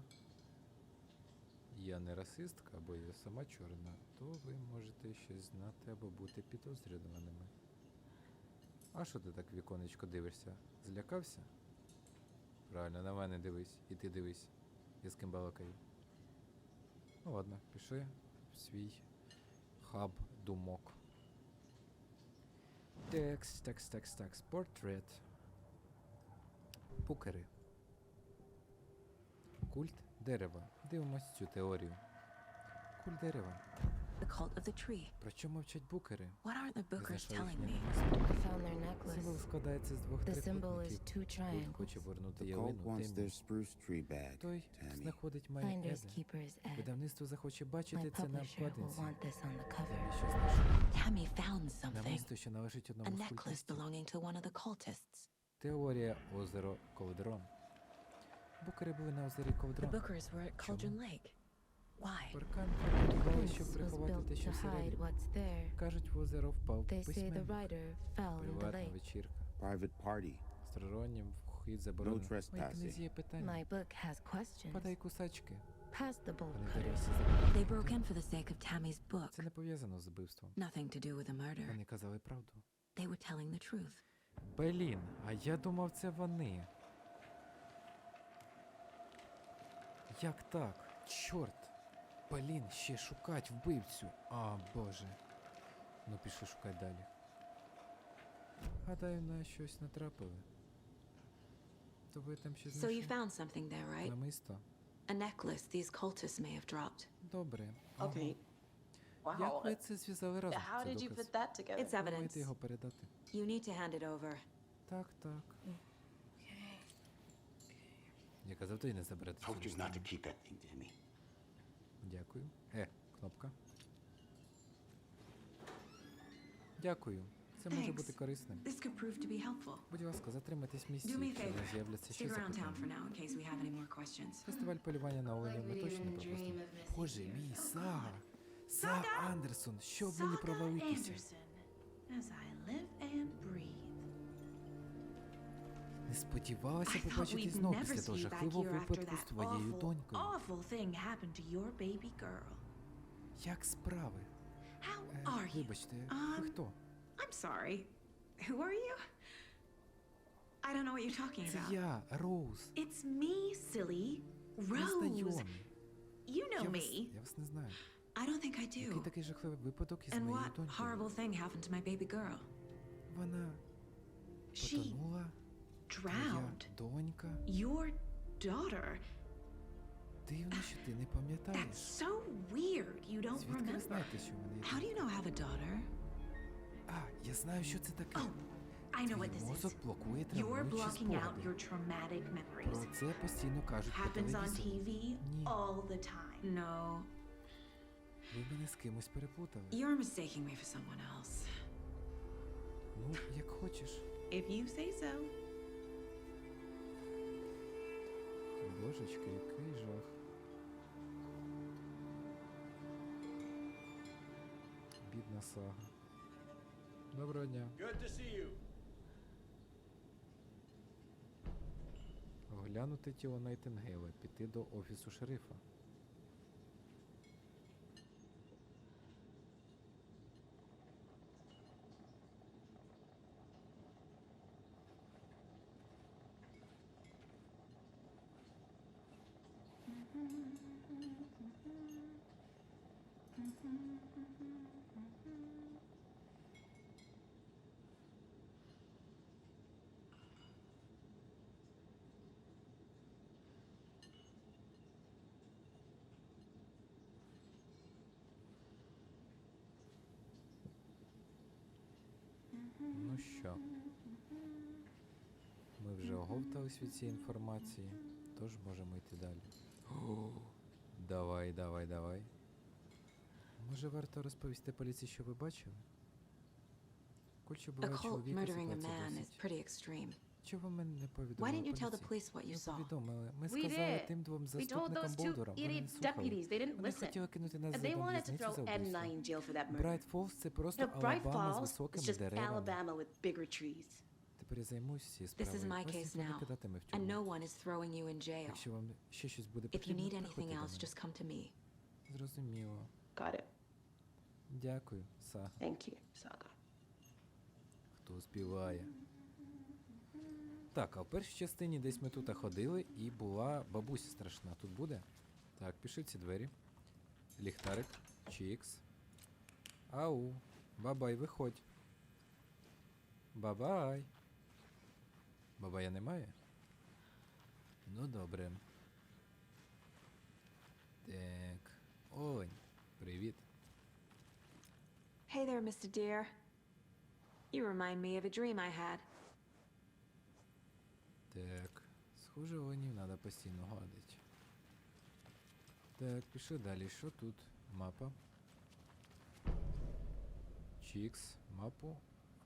я не расистка, або я сама чорна, то ви можете щось знати або бути підозрюваними. А що ти так в віконечко дивишся? Злякався? Правильно, на мене дивись, і ти дивись. Я з ким балакаю. Ну ладно, пішли в свій хаб думок. Текст, портрет. Букери. Культ дерева. Дивимось цю теорію. Культ дерева. The cult of the tree. Про що мовчать букери? What are the Я Bookers знайшла telling їхнє me? намисто. I found their Символ necklace. складається з двох The symbol is трикутників. two Культ triangles. хоче вернути The cult ялину wants темні. their spruce tree back, Той Tammy. знаходить має Finders Еда. keepers Ed. Видавництво захоче бачити My це на publisher will обкладинці. want this on the cover. Навіщо знайшов? Tammy found something. Намисто, що належить A одному з necklace культистів. belonging to one of the cultists. Теорія озеро Ковдрон. Букери були на озері The Ковдрон. Bookers were at Cauldron Lake. Why? Паркан побудували, Fence щоб was приховати built те, що to hide всередині. what's there. Кажуть, в озеро впав They say the письменник. writer fell in the Приватна lake. вечірка. Private party. Стороннім вхід заборонено. No Моїй trespassing. книзі є питання. My book has questions. Подай кусачки. Pass the bolt Вони cutter. дивляться They за broke in for the sake of Tammy's book. Це не пов'язано з вбивством. Nothing to do with the murder. Вони казали правду. They were telling the truth. Блін, а я думав, це вони. Як так? Чорт. Блін, ще шукать вбивцю. А, боже. Ну, пішли шукати далі. Гадаю, на щось натрапили. То ви там щось So you знайшли? found something there, right? Намисто? A necklace these cultists may have dropped. Добре. Okay. Як ви це зв'язали разом? How Це did you доказ. put that together? It's evidence. Маєте його передати. You need to hand it over. Так, так. Я казав, ти не заберете. Told you not to keep that thing, Timmy. Дякую. Кнопка. Дякую. Це може Thanks. бути корисним. This could prove to be helpful. Будь ласка, затримайтесь в місці, Do me a якщо favor. з'являться ще Stick around town for запитання. now in case we have any more questions. Фестиваль полювання на оленів ми точно не пропустимо. Боже мій, Сага! Сага Андерсон, що б мені провалитися? As I live and breathe. Не сподівалася I thought побачити we'd знов never після see того you back жахливого here after випадку з that твоєю донькою. awful thing happened to your baby girl. Як справи? How are you? Вибачте, ви хто? I'm sorry. Who are you? I don't know what you're talking Це about. я, Роуз. It's me, silly. Ми Rose. знайомі. You know Я me. вас не знаю. I don't think I Який do. такий жахливий випадок із And моєю what донькою? horrible thing happened to my baby girl? Вона She потонула. Твоя drowned. донька. Your daughter. Дивно, що ти не пам'ятаєш. That's so weird. You don't Звідки ви remember. знаєте, що в мене є How do you донька? know I have a daughter? А, я знаю, що це таке. Oh, I know what Твій this мозок is. блокує You're травмуючі blocking out спогади. your traumatic memories. Про це постійно кажуть по Happens on телевізору. TV Ні, all the time. No. ви мене з кимось переплутали. You're mistaking me for someone else. Ну, як хочеш. If you say so. Божечки, який жах. Бідна Сага. Доброго дня. Good to see you. Оглянути тіло Найтингейла, піти до офісу шерифа. Ну що, ми вже оговтались від цієї інформації, тож можемо йти далі. О, давай, давай, давай. Може варто розповісти поліції, що ви бачили? Кульче A буває cult чоловіка, murdering a ситуація man is досить. pretty extreme. Чого ви мене не Why повідомили didn't you tell the поліції? police what you Ми saw? повідомили. Ми We сказали did. тим двом We told заступникам those two Болдора. Вони не idiot слухали. deputies. They didn't Вони listen. хотіли кинути нас And за they wanted to в'язницю throw за M9 вбивство. in jail for that murder. Брайт Фоллс – це просто No, Bright Алабама з Falls was високими just деревами. Alabama with bigger trees. Тепер я займусь цією This is справою. my Вас case ніхто не now, кидатиме в and no тюрму. one is throwing you in jail. Якщо вам ще щось буде If you потрібно, need приходьте anything до else, мене. just come to me. Зрозуміло. Got it. Дякую, Сага. Thank you, Saga. Хто співає? Так, а в першій частині десь ми тут ходили і була бабуся страшна. Тут буде? Так, пішли ці двері. Ліхтарик. Чікс. Ау. Бабай, виходь. Бабай. Бабая немає? Ну добре. Так. Олень. Привіт. Hey there, Mr. Deer. You remind me of a dream I had. Так. Схоже, оленів треба постійно гладити. Так, пішли далі. Що тут? Мапа. Чікс. Мапу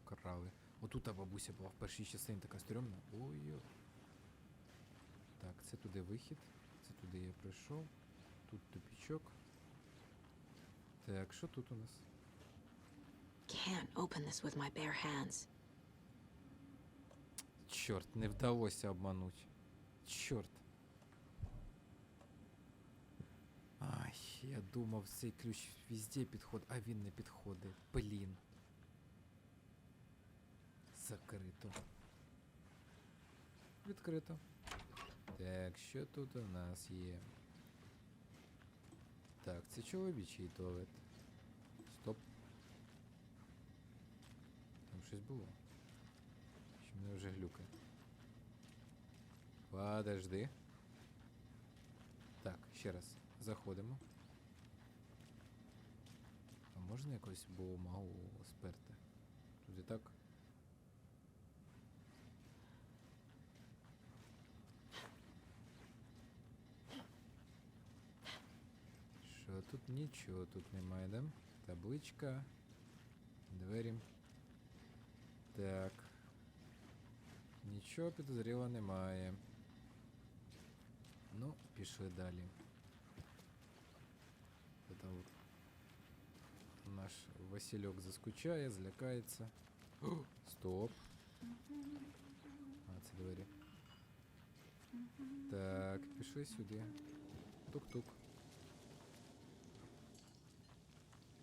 вкрали. Отут та бабуся була в першій частині така стрьомна. Ой-ой. Так, це туди вихід. Це туди я пройшов. Тут тупічок. Так, що тут у нас? Can't open this with my bare hands. Чорт, не вдалося обмануть. Чорт. Ай, я думав, цей ключ везде підходить, а він не підходить. Блін. Закрито. Відкрито. Так, що тут у нас є? Так, це чоловічий туалет. Стоп. Там щось було. Чи мене вже глюкає? Подожди. Так, ще раз. Заходимо. А можна якось бумагу сперти? Тут і так. Що тут? Нічого тут немає, да? Табличка. Двері. Так. Нічого підозрілого немає. Ну, пішли далі. Там наш Васильок заскучає, злякається. О, стоп. А, це двері. Так, пішли сюди. Тук-тук.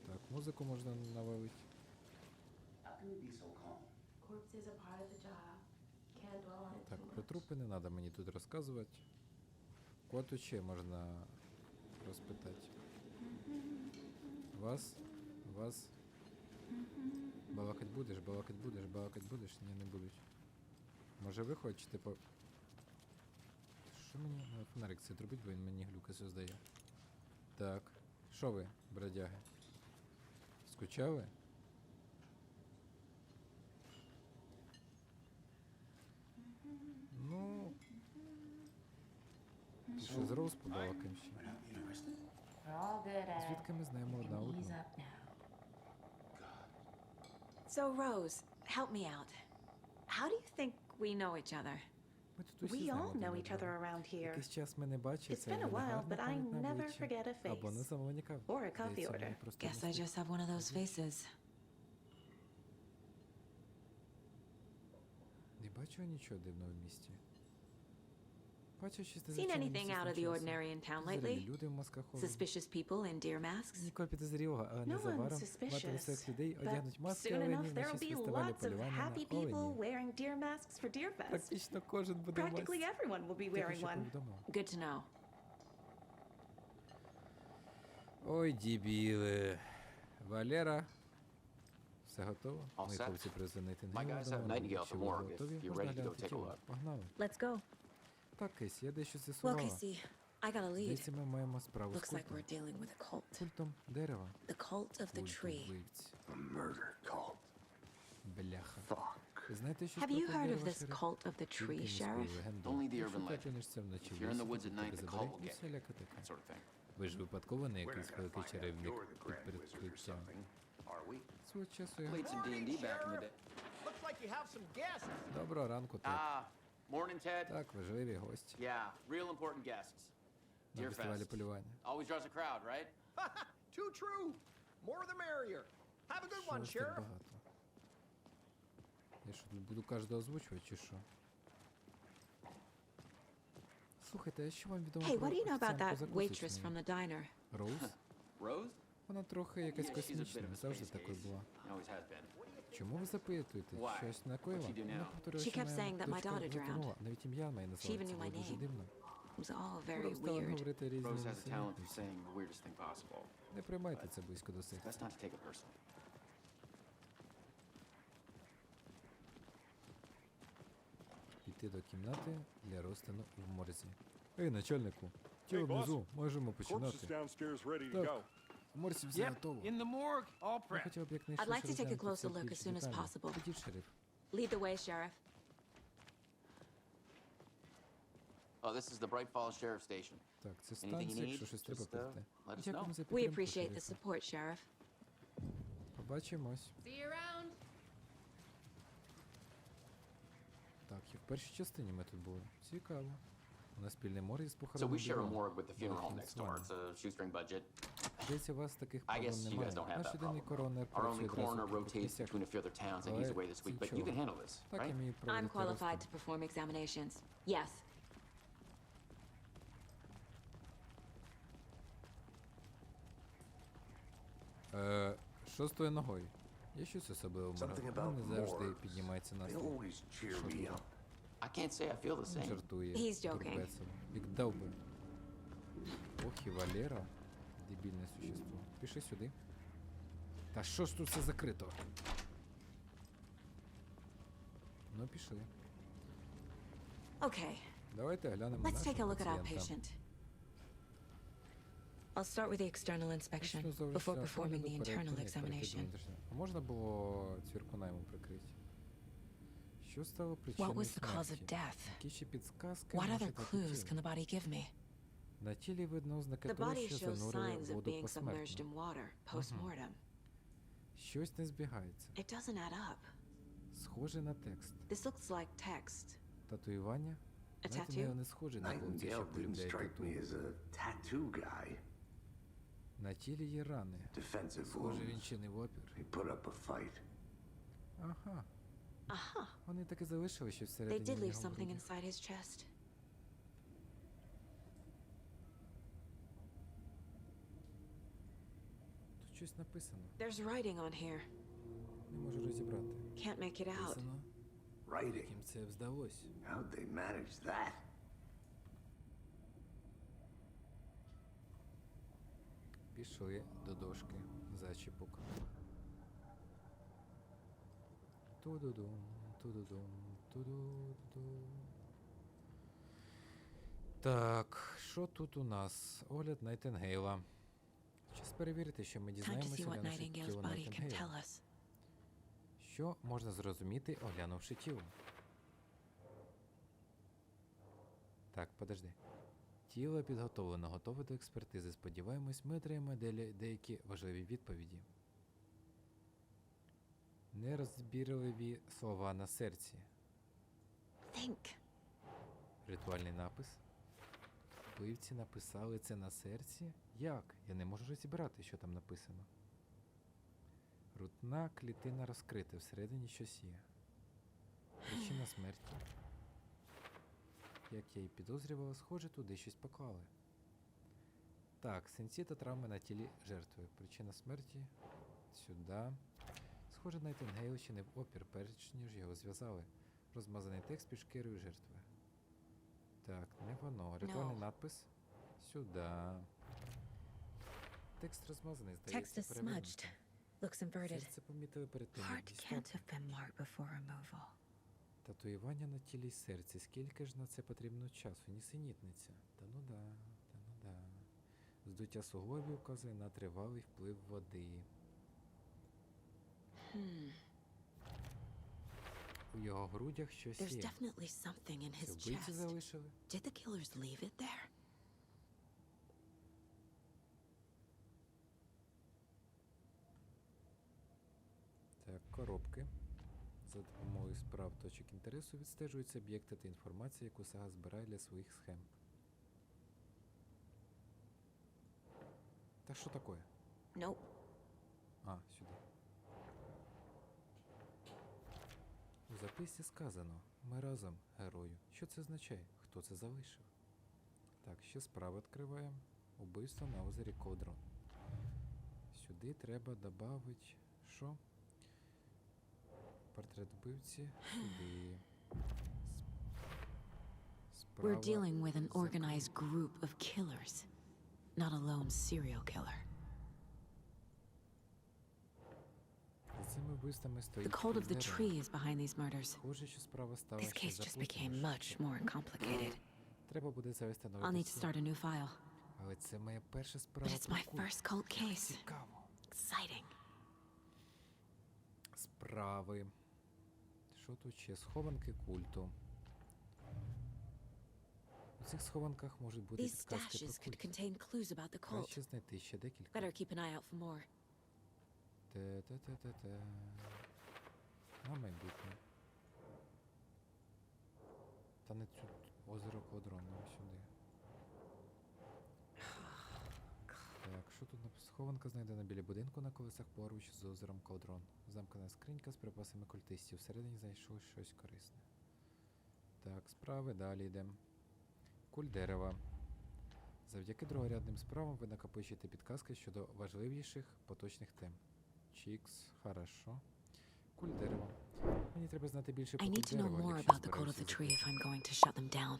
Так, музику можна навалити. Corpses are part of the job. Can't dwell on it Так, too про much. трупи не треба мені тут розказувати. Кого ще можна розпитати? Вас? Балакать будеш, балакать будеш, балакать будеш? Ні, не будуть. Може ви хочете по... Що мені на фонарик це робить, бо він мені глюки создає. Так. Що ви, бродяги? Скучали? Ну... Пішли з Роуз побалакаємо ще. We're all good at it. Звідки ми знаємо You одна can ease одну? up now. So, Rose, help me out. How do you think we know each other? Ми тут усі We знаємо all один know each other одного. around here. Якийсь час ми не бачилися, It's been a але while, гарна but I пам'ять на never обличчя. forget a Або на face. замовника. Or a coffee Здається, order. мені просто Guess I мозки. just have one of those faces. Не бачу нічого дивного в місті. Бачу, що ти Seen anything out of the ordinary in town lately? Люди в масках ходять. Suspicious people in deer masks? Ніколи підозрілого, але No one's незабаром багато suspicious. веселих людей But одягнуть маски soon enough, оленів на there'll честь be фестивалю lots of полювання happy на people оленів. wearing deer masks for Deer Fest. Практично кожен буде в масці. Practically everyone will be Тільки wearing що one. повідомив. Good to know. Ой, дебіли. Валера. Все готово? All Мої set. хлопці привезли My guys Найтінгейл. have Nightingale Якщо at the ви morgue if готові, you're можна ready to go глянути take a тіло. look. Погнали. Let's go. Так, Кейс, я дещо Well, з'ясувала. Casey, I got a lead. Здається, ми маємо справу з Looks like культом. we're dealing with a cult. Культом дерева. The cult of the Культом tree. вбивць. A murder cult. Бляха. Fuck. Ви знаєте, що Have you про heard of дерева, this шериф? cult of the Тільки tree, міську Sheriff? легенду. Only the Якщо urban так, legend. вони ж це вночі If you're in the в лісі, woods at то night, тебе the заберуть call will і get всіляка така. that sort of thing. Ви ж випадково не We're якийсь not gonna великий find out чарівник you're the під Grand Wizard or прикриттям. something, are we? Свого часу я... Played some D&D back in the day. Looks like you have some guests. Доброго ранку, так. Ah, morning, Ted. Так, важливі гості Yeah, real important guests. на Deer фестивалі Fest. полювання. Always draws a crowd, right? Too true. More the merrier. Have a good Що one, вас так Sheriff. багато? Я що, тут буду кожного озвучувати, чи що? Слухайте, а що вам відомо Hey, про what do you know about that офіціантку waitress закусочної? from the diner? Роуз? Rose? Вона трохи якась Yeah, she's a bit космічна, of a завжди space такою case. була. Always has been. Чому ви запитуєте? Why? Щось накоїла? What'd she do Вона now? повторила, She що kept моя saying that my дочка daughter drowned. затонула. Навіть ім'я моє She назвала, even це knew було my дуже name. дивно. It was all Вона very стала weird. говорити різні Rose has a talent for несенітниці. saying the weirdest thing possible. Не приймайте це близько до серця. Best not to take it personally. Піти до кімнати для розтину в морзі. Ей, начальнику, тіло Hey, boss. внизу, можемо Corpse is починати. downstairs ready to Так, go. в морзі все Yep, готово. in the morgue, all Я prepped. хотів б якнайшвидше I'd like to take a розглянути closer все look більш as soon as детально. possible. Ходіть, шериф. Lead the way, Sheriff. Oh, this is the Bright Falls Sheriff Station. Так, це Anything you станція, need, якщо щось треба just, прийти. let us Дякуємо know. за We підтримку, appreciate the шерифе. support, Sheriff. Побачимось. See you around. Так, і в першій частині ми тут були. Цікаво. У нас спільний морг із So похоронним we share a бюро. morgue with the funeral home Велике next door. фінансування. It's a shoestring budget. Здається, у вас таких I проблем guess you немає. guys don't have Наш that єдиний problem. коронер Our only працює coroner одразу в rotates місцях. between a few other towns and he's Але away this week, це but you can нічого. handle this, Так, я right? вмію I'm проводити qualified розтин. to perform examinations. Yes. Що з тою ногою? Є щось особливе в моргах? Something about Він не завжди morgues. піднімається на They стіл. always cheer me up. I can't say I feel the Він same. жартує. He's joking. Турбецево. Як дав би. Ох і Валера. Дебільне существо. Пішли сюди. Та що ж тут все закрито? Ну, пішли. Okay, Давайте глянемо let's нашого take a look at our пацієнта. patient. I'll start with the external inspection Почну з before зовнішнього performing the огляду, перед internal тим, як перейти до examination. внутрішнього. А можна було цвіркуна йому прикрити? Що стало What причиною was the cause of смерті? death? Які ще підсказки What може other дати clues тіло? can the body give me? На тілі видно ознаки The того, body що shows занурили signs of воду being submerged посмертно. in water post-mortem. Щось не збігається. It doesn't add up. Схоже на текст. This looks like text. Татуювання? A Знаєте, tattoo? не схоже на хлопця, Nightingale що didn't полюбляє strike me тату. as a tattoo guy. На тілі є рани. Defensive Схоже, він wounds. чинив опір. He put up a fight. Ага. Aha. Вони так і залишили, що They всередині did в leave нього something грудях. inside his chest. Тут щось написано. There's writing on here. Не можу розібрати. Can't make it out. Написано, Writing. яким це вдалося. How'd they manage that? Пішли до дошки зачіпок. Ту-ду-дум, ту-ду-дум, ту-ду-ду. Так, що тут у нас? Огляд Найтингейла. Час перевірити, що ми Time to see дізнаємося, what оглянувши Nightingale's тіло body can Найтингейла. tell us. Що можна зрозуміти, оглянувши тіло? Так, подожди. Тіло підготовлено, готове до експертизи. Сподіваємось, ми отримаємо деякі важливі відповіді. Нерозбірливі слова на серці. Think. Ритуальний напис. Вбивці написали це на серці? Як? Я не можу розібрати, що там написано. Рутна клітина розкрита, всередині щось є. Причина смерті. Як я і підозрювала, схоже, туди щось поклали. Так, синці та травми на тілі жертви. Причина смерті. Сюди. Схоже, Найтингейл чинив опір, перш ніж його зв'язали. Розмазаний текст під шкірою жертви. Так, не воно. Ритуальний надпис. Сюди. Текст розмазаний, Text здається, is перевернутий. smudged. Looks inverted. Це помітили перед тим, як Heart дістати. can't have been marked before removal. Татуювання на тілі й серці. Скільки ж на це потрібно часу? Нісенітниця. Та ну да, та ну да. Здуття суглобів вказує на тривалий вплив води. У його грудях щось There's є. definitely something in Це his вбивці chest. залишили? Did the killers leave it there? Так, коробки. За допомогою справ точок інтересу відстежуються об'єкти та інформація, яку сага збирає для своїх схем. Та що таке? Nope. А, сюди. У записці сказано: ми разом, герою. Що це означає? Хто це залишив? Так, ще справи відкриваємо. Убивство на озері Кодрон. Сюди треба додати. Що? Портрет вбивці. Сюди. We're Справа dealing with an закон. organized group of killers, not a lone serial killer. За цими вбивствами The стоїть cult of the кілька tree is behind these murders. Схоже, що справа стала This ще case just became заплутанішою. much more complicated. Треба буде завести I'll новий need to досьє. start a new file. Але це моя перша справа But it's про my культ. first cult case. Цікаво. Exciting. Справи. Що тут ще? Схованки культу. У цих схованках можуть бути These підказки про stashes could культ. contain clues about the cult. Краще знайти ще декілька. Better keep an eye out for more. Та-та-та-та-та. На майбутнє. Та не цю озеро Кодрон, а сюди. Так, що тут написано? Схованка знайдена біля будинку на колесах поруч з озером Кодрон. Замкнена скринька з припасами культистів. Всередині знайшлось щось корисне. Так, справи, далі йдемо. Куль дерева. Завдяки другорядним справам ви накопичуєте підказки щодо важливіших поточних тем. Чікс, хорошо. Куль дерева. Мені треба знати більше про I куль need to know дерева, more якщо about the cult of збираюся the tree закрити. if I'm going to shut them down.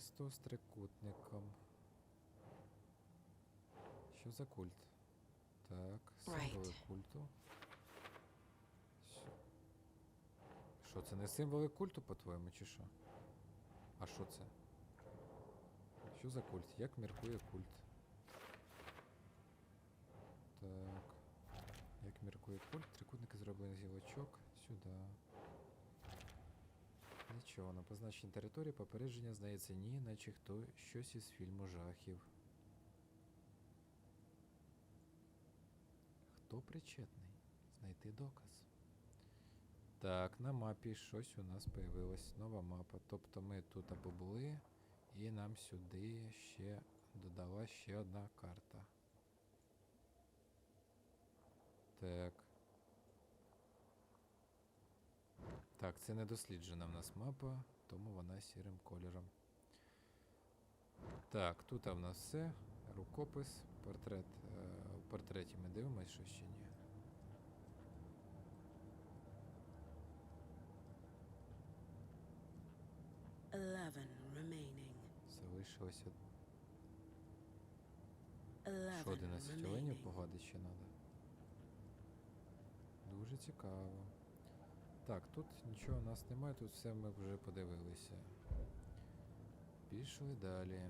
Місто з трикутником. Що за культ? Так, символи культу. Що це, не символи культу, по-твоєму, чи що? А що це? Що за культ? Як міркує культ? Так. Як міркує культ? Трикутники зроблені з гілочок. Сюди. Нічого, на позначеній території попередження, здається, ні, наче хто щось із фільму жахів. Хто причетний? Знайти доказ. Так, на мапі щось у нас появилось. Нова мапа. Тобто ми тут або були, і нам сюди ще додала ще одна карта. Так. Так, це не досліджена в нас мапа, тому вона сірим кольором. Так, тут в нас все. Рукопис, портрет. В портреті ми дивимось, що ще ні. Залишилося. Що, 11 оленів погладити ще треба? Дуже цікаво. Так, тут нічого у нас немає, тут все ми вже подивилися. Пішли далі.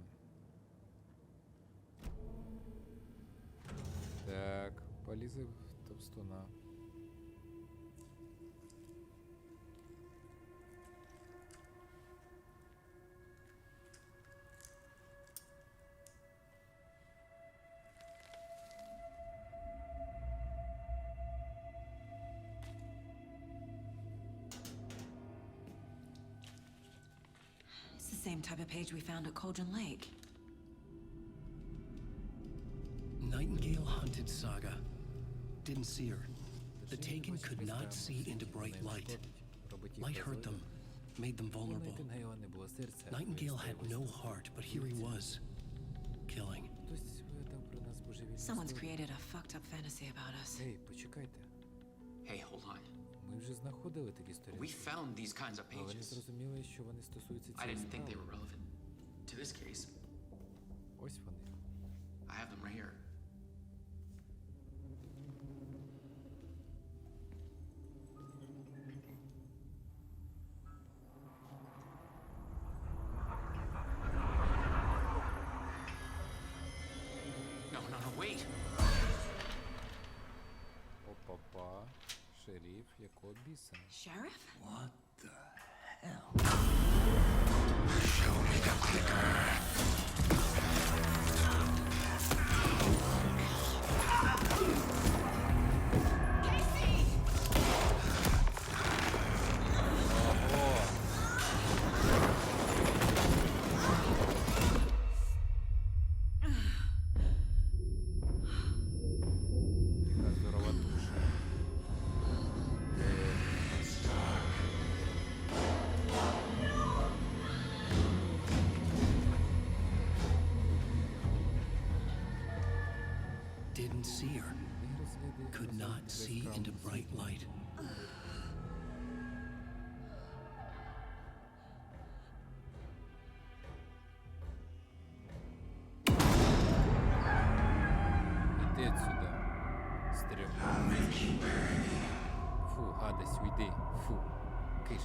Так, полізи в товстуна. It's the same type of page we found at Cauldron Lake. Nightingale hunted Saga. Didn't see her. The Taken could not see into bright light. Light hurt them, made them vulnerable. Nightingale had no heart, but here he was, killing. Someone's created a fucked up fantasy about us. Ей, почекайте. Hey, hold on. Ми вже знаходили такі сторінки. We found these kinds of Але не pages. зрозуміли, що вони стосуються I цієї didn't think they справи. were relevant to this case. Ось вони. I have them right here. No, no, no, wait! Опа-па. Шериф, якого біса? Sheriff? What the hell? Яка здорова туша. Didn't see her. Could not see into bright light. Іди отсюда. Стрьом. Фу, гадость, уйди. Фу. Киш.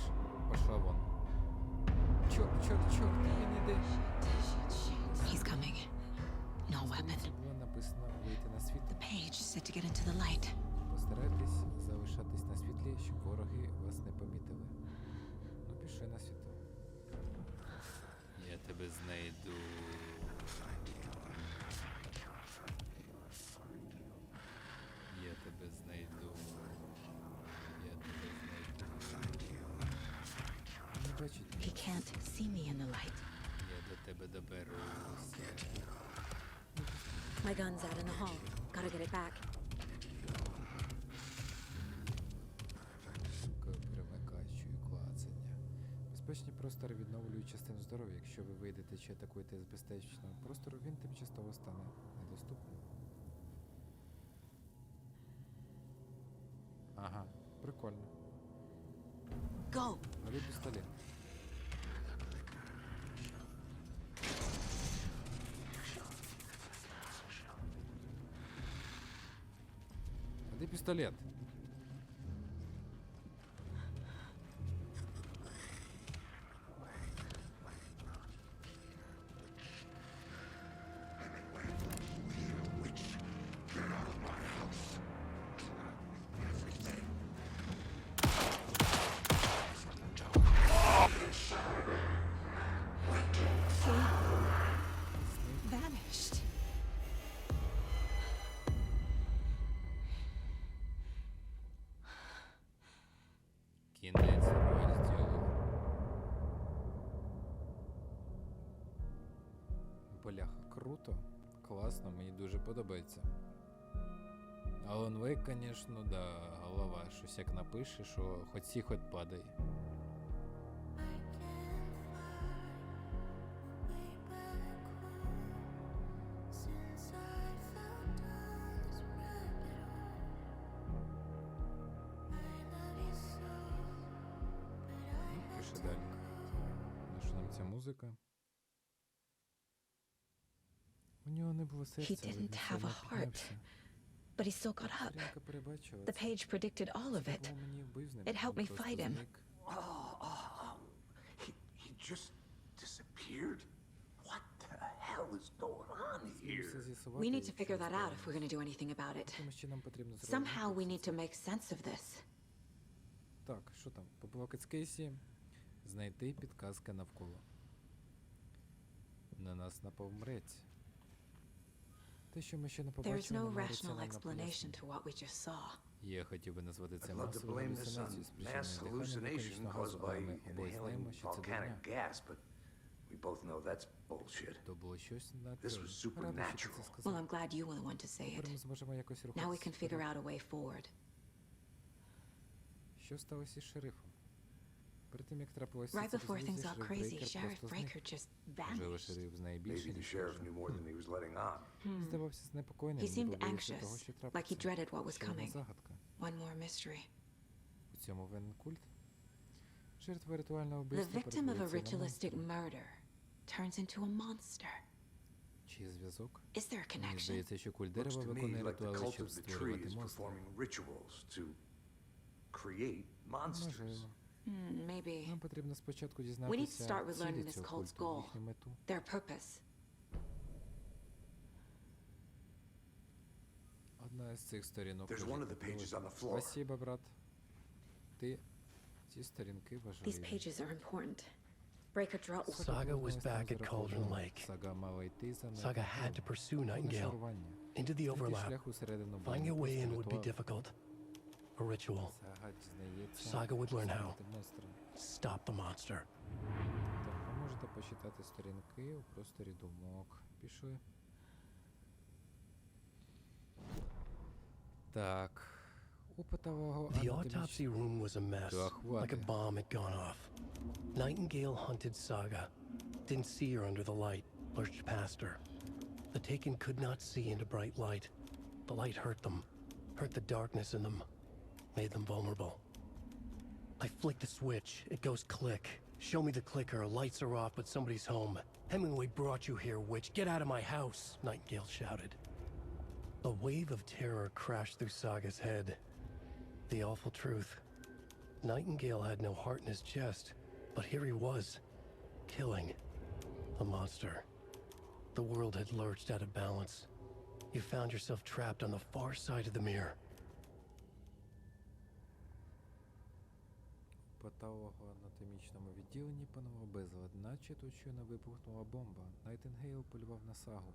Пошла вон. Чорт, чорт, чорт, він іде. He's coming. No weapon. Це було написано вийти на світ. The page said to get into the light. Постарайтесь залишатись на світлі, щоб вороги вас не помітили. Ну, пішли на світло. Я тебе знайду. Я тебе знайду. Я тебе знайду. Не бачить. He can't see me in the light. Я до тебе доберуся. My gun's out in the hall. Gotta get it back. Примикачу і клацання. Безпечні простори відновлюють частину здоров'я. Якщо ви вийдете чи атакуєте з безпечного простору, він тимчасово стане недоступним. Ага, прикольно. Go! Новий пістолет. пістолет. Vanished. Кінець розділу. Бляха, круто, класно, мені дуже подобається. Alan Wake, конечно, да, голова щось як напише, що хоч сі, хоч падай. Пише далі. Наша нам ця музика. У нього не було серця, але він didn't все have одно a heart. піднявся. But he still got up. Сторінка перебачила The це. page predicted all of Це it. було мені вбив з ним, It helped він me просто fight him. зник. He just disappeared? What the hell is going on Все here? з'ясувати, We need to якщо figure that out if справимось. we're going to do anything about it. Тому що нам потрібно зробити Somehow we це. need to make sense of this. Так, що там? Поплакать з Кейсі. Знайти підказки навколо. На нас напав мрець. Те, що ми ще не There is побачили, no не можеться rational нам на explanation пояснення. to what we just saw. Я хотів би назвати це I'd love to масовою blame this on галюцинацією, mass спричиненою диханням hallucination вулканічного caused газу, by але ми обоє inhaling знаємо, що це volcanic дурня. gas, but we both know that's bullshit. То було щось на This was Радий, що ти це supernatural. сказав. Well, I'm glad you were the one to say Тепер it. ми зможемо якось Now we рухатися can figure вперед. out a way forward. Що сталося із шерифом? Перед тим, як трапилося Right це before things безглуздя, got шериф crazy, Брейкер Sheriff просто зник. Breaker just Можливо, vanished. шериф знає більше, Maybe the ніж sheriff каже. knew more than he was letting on. Здавався знепокоєним, He seemed ніби боявся того, anxious, що like he трапиться. dreaded what was Ще одна coming. загадка. One more mystery. У цьому винен культ? Жертва ритуального The вбивства victim of a перетворюється на ritualistic монстра. murder turns into a monster. Чи є зв'язок? Is there a Мені connection? здається, що культ Looks дерева to me виконує like the ритуали, cult щоб of the tree створювати is монстра. performing rituals to create monsters. Можливо. Maybe. Нам потрібно спочатку We need to дізнатися start with цілі learning this цього cult's культу, goal. їхню мету. Their purpose. Одна з цих сторінок. There's one of the pages on the floor. Спасибо, брат. Ти ці сторінки These важливі. pages are important. Breaker draw. Saga was back at Cauldron Lake. Сага мала йти за Saga had to pursue Nightingale нашарування. into the overlap. Шлях усередину був Finding a way in would be непростий ритуал. difficult. A ritual. Сага дізнається, Saga would learn how. знайти монстра. Stop the monster. Так, ви можете почитати сторінки у просторі думок. Пішли. Так. У патового The autopsy room was a mess, Охвати. like a bomb had gone off. Nightingale hunted Saga. Didn't see her under the light, lurched past her. The Taken could not see into bright light. The light hurt them, hurt the darkness in them, made them vulnerable. I flick the switch, it goes click. Show me the clicker, lights are off, but somebody's home. Hemingway brought you here, witch. Get out of my house, Nightingale shouted. A wave of terror crashed through Saga's head. The awful truth. Nightingale had no heart in his chest, but here he was, killing a monster. The world had lurched out of balance. You found yourself trapped on the far side of the mirror. В патологоанатомічному відділенні панував безлад, наче тут щойно вибухнула бомба. Найтінгейл полював на Сагу.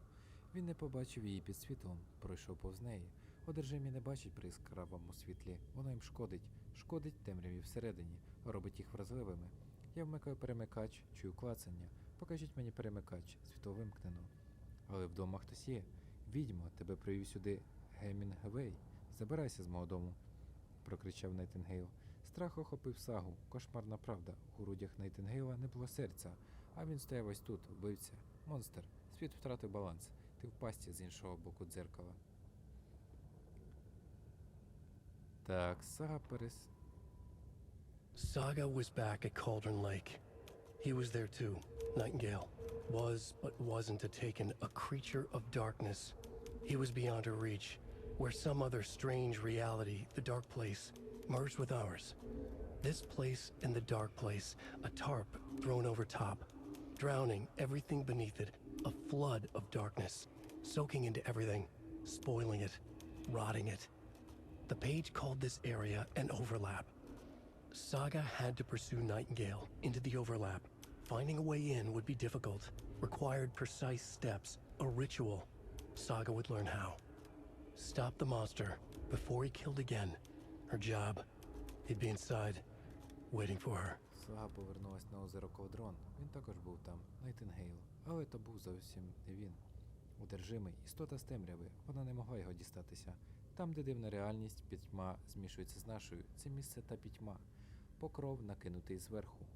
Він не побачив її під світлом, пройшов повз неї. Одержимі не бачить при яскравому світлі. Воно їм шкодить. Шкодить темряві всередині, робить їх вразливими. Я вмикаю перемикач, чую клацання. Покажіть мені перемикач, світло вимкнено. Але вдома хтось є. Відьмо, тебе привів сюди Гемінгвей. Забирайся з мого дому, прокричав Найтінгейл. Страх охопив Сагу. Кошмарна правда. У грудях Найтінгейла не було серця. А він стояв ось тут, вбивця. Монстр. Світ втратив баланс. Ти в пасті з іншого боку дзеркала. Так, Сага Saga was back at Cauldron Lake. He was there too. Nightingale. Was, but wasn't a Taken, a creature of darkness. He was beyond her reach. where some other strange reality, the dark place, merged with ours. This place and the dark place, a tarp thrown over top, drowning everything beneath it, a flood of darkness, soaking into everything, spoiling it, rotting it. The page called this area an overlap. Saga had to pursue Nightingale into the overlap. Finding a way in would be difficult, required precise steps, a ritual. Saga would learn how. Stop the monster before he killed again. Her job, he'd be inside, waiting for her. Сага повернулась на озеро Ковдрон. Він також був там, Найтінгейл. Але то був зовсім не він. Одержимий, істота з темряви. Вона не могла його дістатися. Там, де дивна реальність, пітьма змішується з нашою. Це місце та пітьма. Покров накинутий зверху.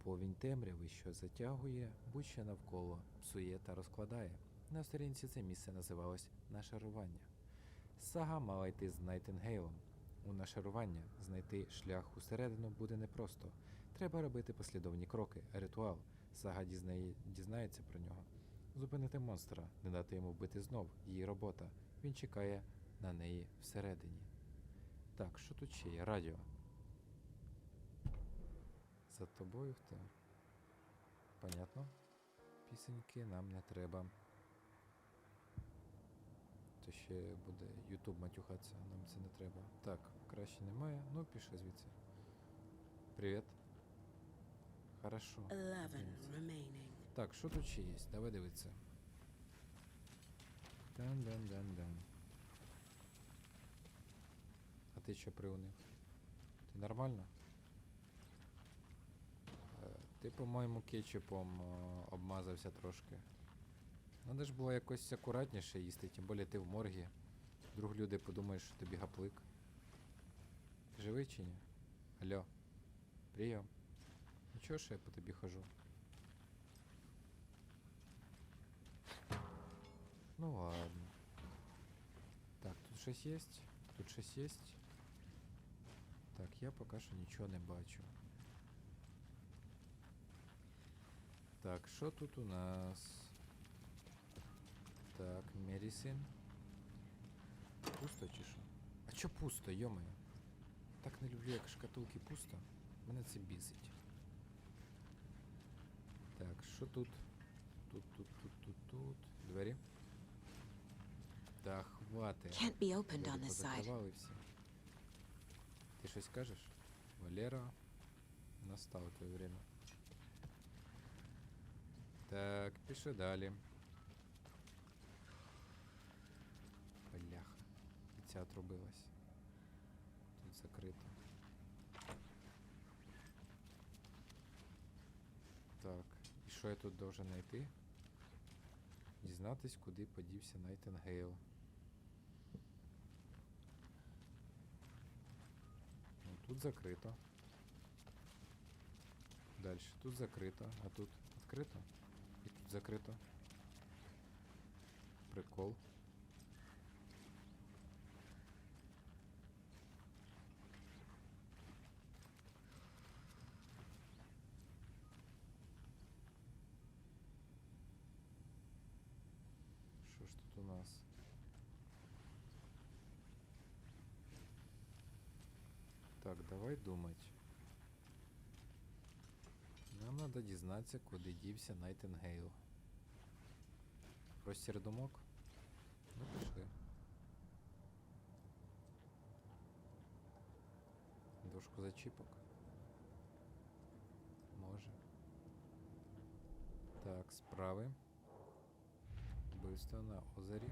Повінь темряви, що затягує будь-що навколо, псує та розкладає. На сторінці це місце називалось «Нашарування». Сага мала йти з Найтінгейлом. У нашарування знайти шлях усередину буде непросто. Треба робити послідовні кроки, ритуал. Сага дізнається про нього. Зупинити монстра, не дати йому вбити знов. Її робота. Він чекає на неї всередині. Так, що тут ще є? Радіо. За тобою в тим. Понятно? Пісеньки нам не треба. То ще буде YouTube матюхатися, нам це не треба. Так, краще немає. Ну, пішли звідси. Привіт. Хорошо. Так, що тут ще є? Давай дивитися. Дан-дан-дан-дан. А ти що приунив? Ти нормально? Ти, по-моєму, кетчупом обмазався трошки. Надо ж було якось акуратніше їсти, тим більше ти в моргі. Вдруг люди подумають, що тобі гаплик. Ти живий чи ні? Алло. Прийом. Нічого, що я по тобі хожу. Ну ладно. Так, тут щось є? Тут щось є? Так, я поки що нічого не бачу. Так, що тут у нас? Так, медицин. Пусто чи що? А чо пусто, йомаю? Так не люблю, як шкатулки пусто. Мене це бісить. Так, що тут? Тут. Двері. Та хвати. Can't be opened on this side. Позакривали всі. Ти щось кажеш? Валера, настало твоє время. Так, пішли далі. Бляха. І ця отрубилась. Тут закрито. Так, і що я тут должен знайти? Дізнатись, куди подівся Найтінгейл. Ну, тут закрито. Дальше. Тут закрито. А тут відкрито? І тут закрито. Прикол. Що ж тут у нас? Так, давай думать. Нам надо дізнатися, куди дівся Найтінгейл. Простір думок? Ну, пішли. Дошку зачіпок? Може. Так, справи. Вбивство на озері.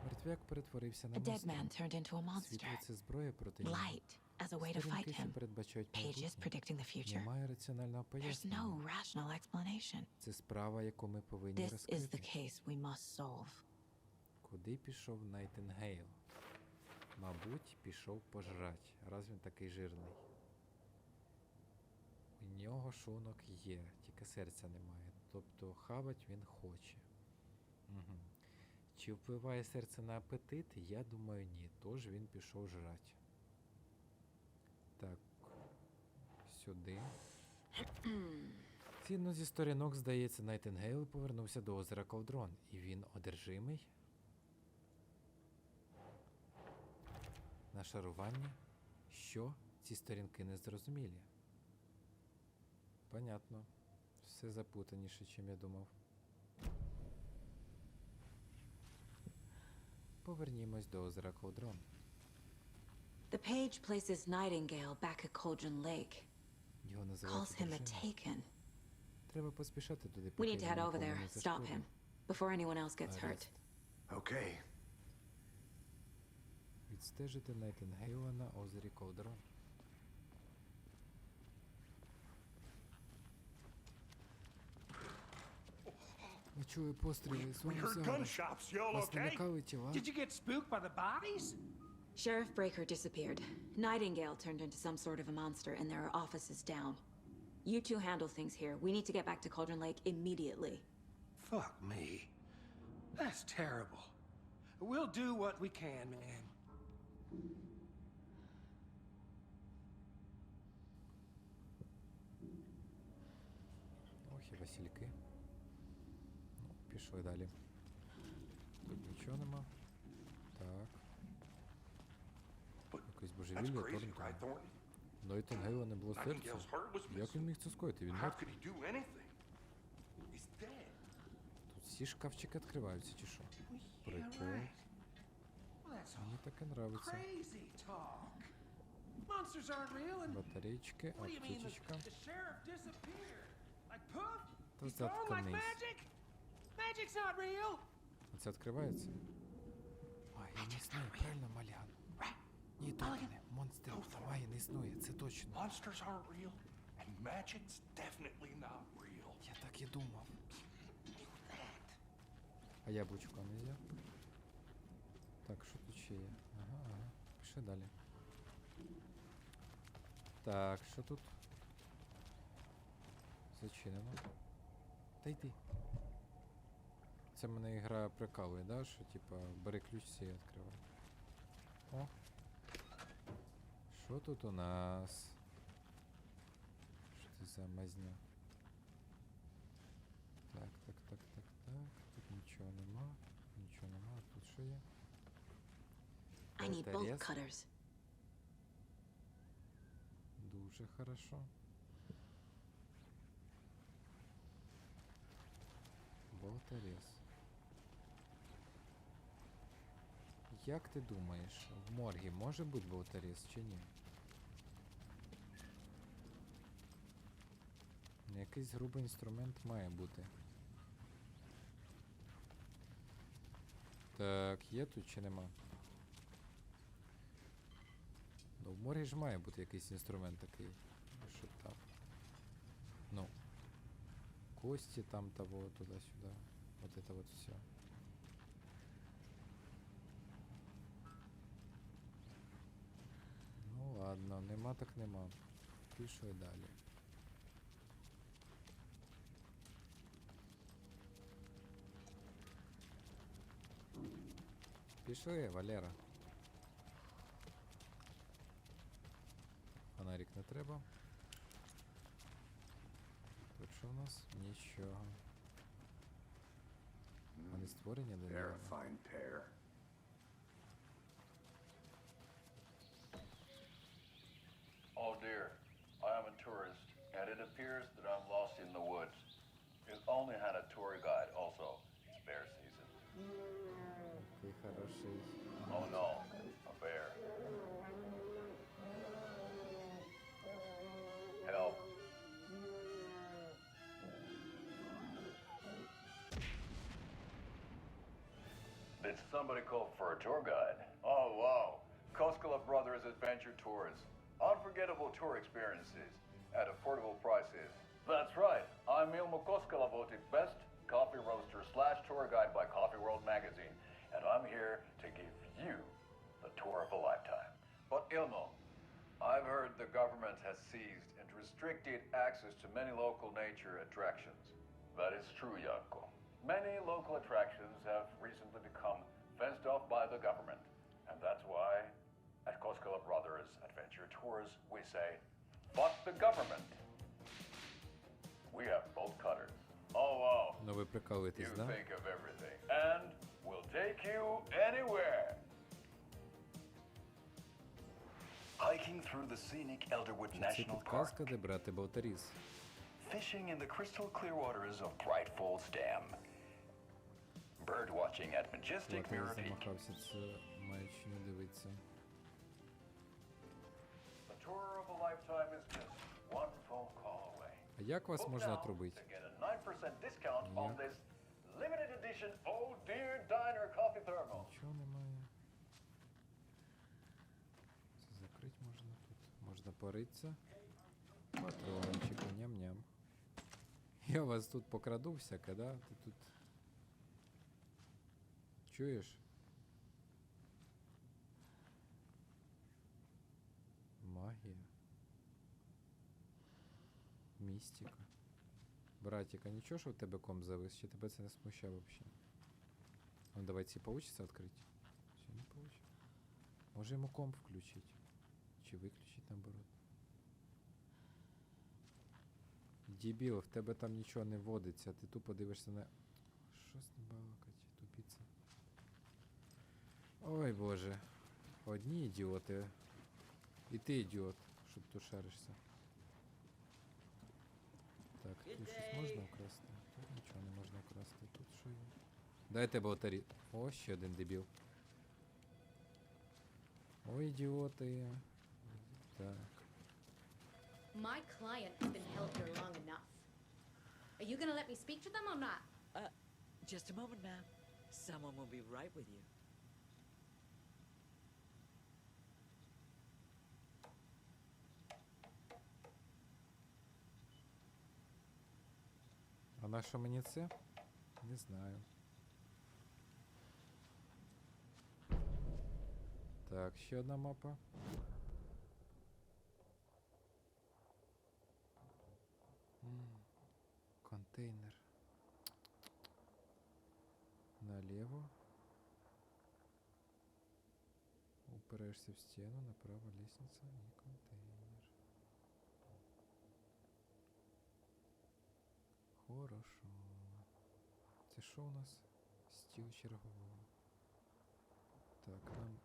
Мертвяк перетворився на A dead монстра. man turned into a Світло monster. – це зброя проти нього. Light as a way to fight Сторінки, що him. передбачають Pages майбутнє. predicting the future. Немає раціонального There's пояснення. no rational explanation. Це справа, яку ми повинні This is розкрити. the case we must solve. Куди пішов Найтінгейл? Мабуть, пішов пожрать, раз він такий жирний. У нього шлунок є, тільки серця немає. Тобто хавать він хоче. Угу. Чи впливає серце на апетит? Я думаю, ні. Тож він пішов жрать. Так. Сюди. Згідно зі сторінок, здається, Найтінгейл повернувся до озера Ковдрон. І він одержимий? Нашарування? Що? Ці сторінки незрозумілі. Понятно. Все запутаніше, чим я думав. Повернімось до озера Ковдрон. The page places Nightingale back at Cauldron Lake. Його Calls називають him a дружиною. taken. Треба поспішати туди, We поки need to він head over нікому there, не stop зашкодить. him, before anyone else gets hurt. Арест. Okay. Відстежити Найтінгейла на озері Ковдрон. Ми чули постріли, We свого heard сигналу. gunshots, y'all Вас не okay? лякали тіла? Did you get spooked by the bodies? Sheriff Breaker disappeared. Nightingale turned into some sort of a monster, and there are offices down. You two handle things here. We need to get back to Cauldron Lake immediately. Fuck me. That's terrible. We'll do what we can, man. Ох і Васильки. Ну, пішли далі. Тут нічого нема. Так. Якось That's божевілля crazy, right, Торнтона. Thornton? Найтінгейла не було серця. Nightingale's heart was Як він missing. міг це скоїти? Він How мертвий. could he do anything? He's dead. Тут всі шкафчики відкриваються, чи що? Прикол. Well, that's Мені таке нравиться. crazy talk. Monsters aren't real, and Батарейки, what do you mean аптечечка. the sheriff disappeared? Like poof? Та He's gone like заткнись. magic? Magic's not real. А це відкривається? Магія не існує, правильно, Малян? Ні, Токене, монстрів магія не існує, це точно. Monsters aren't real, and magic's definitely not real. Я так і думав. А яблучко не взяв? Так, що тут ще є? Ага, ага. Пішли далі. Так, що тут? Зачинено. Та йди. Це мене ігра прикалує, да? Що типа бери ключ і відкривай. О! Що тут у нас? Що це за мазня? Так, так, так, так, так. Тут нічого нема. Нічого нема. Тут що є? I need bolt Болторез. cutters. Дуже хорошо. Болторез. Як ти думаєш, в моргі може бути болторез чи ні? Ну, якийсь грубий інструмент має бути. Так, є тут чи нема? Ну, в моргі ж має бути якийсь інструмент такий. Що там? Ну. Кості там того, туди-сюди. Вот это вот все. Ну ладно, нема так нема. Пішли далі. Пішли, Валера. Фонарик не треба. Тут що у нас? Нічого. Вони створені для нього. Fine pair. Oh dear, I am a tourist, and it appears that I'm lost in the woods. You only had a tour guide also. It's bear season. Який хороший. Oh no, a bear. Help. Did somebody call for a tour guide? Oh wow, Koskela Brothers Adventure Tours. Unforgettable tour experiences at affordable prices. That's right, I'm Ilmo Koskela, voted best coffee roaster / tour guide by Coffee World magazine, and I'm here to give you the tour of a lifetime. But Ilmo, I've heard the government has seized and restricted access to many local nature attractions. That is true, Janko. Many local attractions have recently become fenced off by the government, and that's why at Koskela Brothers Adventure Tours we say, fuck the government. We have bolt cutters. Oh wow. Ну ви прикалуєтесь, You да? think of everything, and we'll take you anywhere. through the scenic Elderwood Це National Park. підказка, де брати болторіз. Fishing in the crystal clear waters of Bright Falls Dam. Bird watching at majestic Ладно, я Mirror Peak. замахався, це маючи не дивитися. The tour of a lifetime is just one phone call away. А як вас Book можна now отрубити? to get a 9% discount on Як? this limited edition Oh Dear Diner Coffee Thermal. Нічого немає. Це закрити можна тут. Можна поритися. Патрончики, ням-ням. Я вас тут покраду всяке, да? Ти тут... Чуєш? Магія. Містика. Братіка, нічого, що в тебе комп завис? Чи тебе це не смущає взагалі? Ну, давай ці получится відкрити? Чи не получится? Може йому комп включити? Чи виключити наоборот? Дебіл, в тебе там нічого не вводиться, ти тупо дивишся на... Що з ним балакать, тупіця? Ой боже. Одні ідіоти. І ти ідіот, щоб тут шаришся. Так, тут щось можна вкрасти? Тут нічого не можна вкрасти. Тут що є? Дайте болтарі. О, ще один дебіл. Ой, ідіоти. Так. My client has been held here long enough. Are you gonna let me speak to them or not? Just a moment, ma'am. Someone will be right with you. А на що мені це? Не знаю. Так, ще одна мапа. Контейнер. Налево. Упираешься в стену, направо лестница и контейнер. Хорошо. Це що у нас? Стіл чергового. Так, нам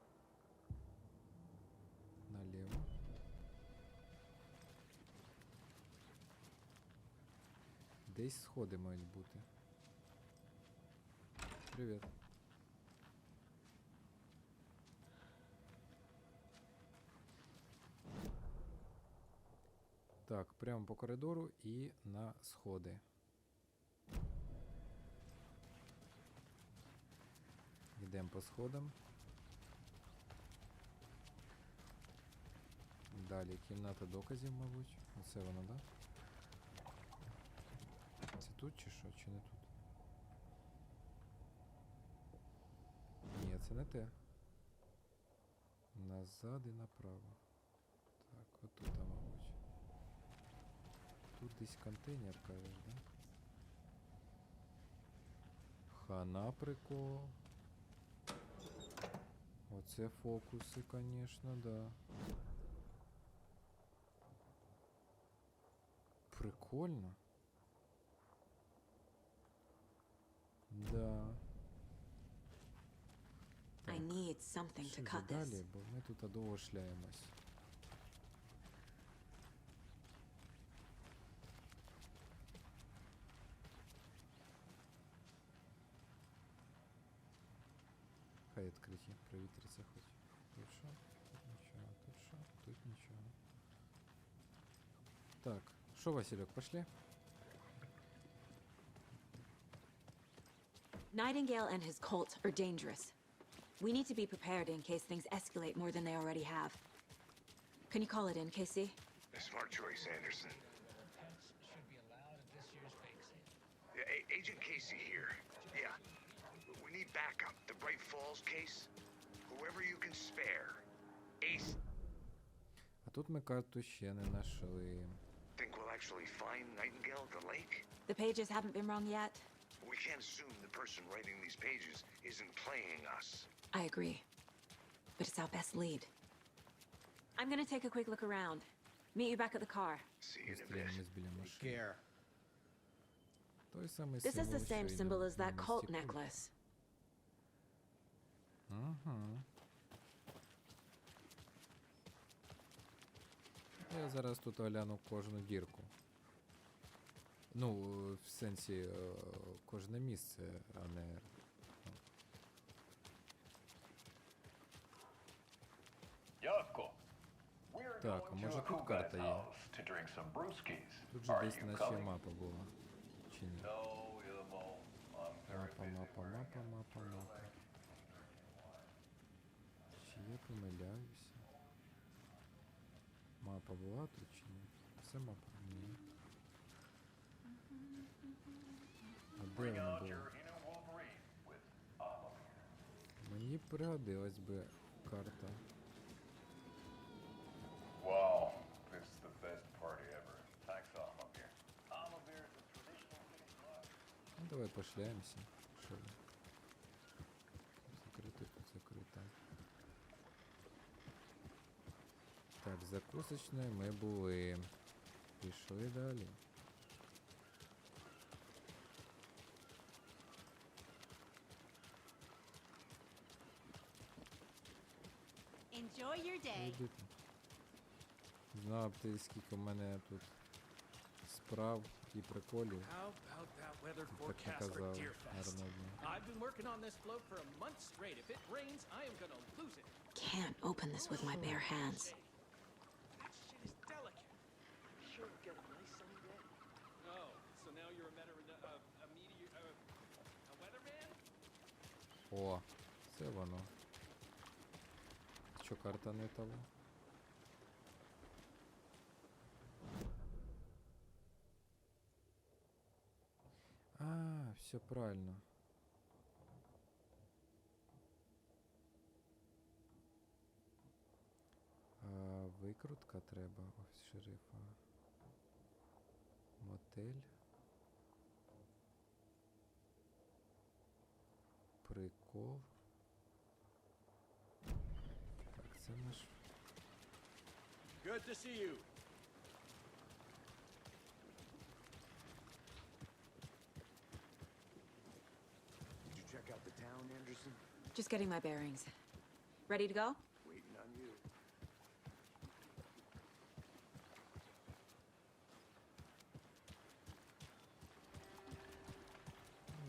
налево. Десь сходи мають бути. Привіт. Так, прямо по коридору і на сходи. Йдемо по сходам. Далі кімната доказів, мабуть. Оце воно, да? Це тут чи що? Чи не тут? Ні, це не те. Назад і направо. Так, отут, мабуть. Тут десь контейнер, кажеш, да? Хана прикол. Оце фокуси, конечно, да. Прикольно. Да. I need something to Що cut за this. далі, бо ми тут довго шляємось. Хай відкриті, провітриться хоч. Тут що? Тут нічого, тут що? Тут нічого. Так, що, Василек, пошли? Nightingale and his cult are dangerous. We need to be prepared in case things escalate more than they already have. Can you call it in, Casey? A smart choice, Anderson. Yeah, Agent Casey here. Yeah. We need backup. The Bright Falls case. Whoever you can spare. Ace. А тут ми карту ще не знайшли. Think we'll actually find Nightingale at the lake? The pages haven't been wrong yet. We can't assume the person writing these pages isn't playing us. I agree. But it's our best lead. I'm gonna take a quick look around. Meet you back at the car. See you in a bit. Зустрінемось біля машини. Care. Той самий This is the символ, same що й symbol на as that cult місті культ. necklace. Ага. Я зараз тут огляну кожну дірку. Ну, в сенсі, кожне місце, а не... Яко. Так, а може тут карта є? Тут же десь наче мапа була. Чи ні? Мапа. Чи я помиляюся? Мапа була тут чи ні? Це мапа? Ні. А де вона була? Мені пригодилась би карта. Wow, this is the best party ever. Thanks, Amabir. Amabir is a traditional Finnish club. Ну, давай пошляємося. Що ви? Закрито, тут закрито. Так, закусочною ми були. Пішли далі. Enjoy your day. Іди ти. Знав б ти, скільки в мене тут справ і приколів. How about that weather Так forecast наказав for Deerfest? гарного дня. I've been working on this float for a month straight. If it rains, I am gonna lose it. Can't open this with my bare hands. That shit is delicate. Sure, we'll get a nice sunny day. Oh, so now you're a weatherman? О, це воно. Що карта не того? А, все правильно. Викрутка треба. Ось шерифа. Мотель. Прикол. Так, це наш. Good to see you. Did you check out the town, Anderson? Just getting my bearings. Ready to go? Waiting on you.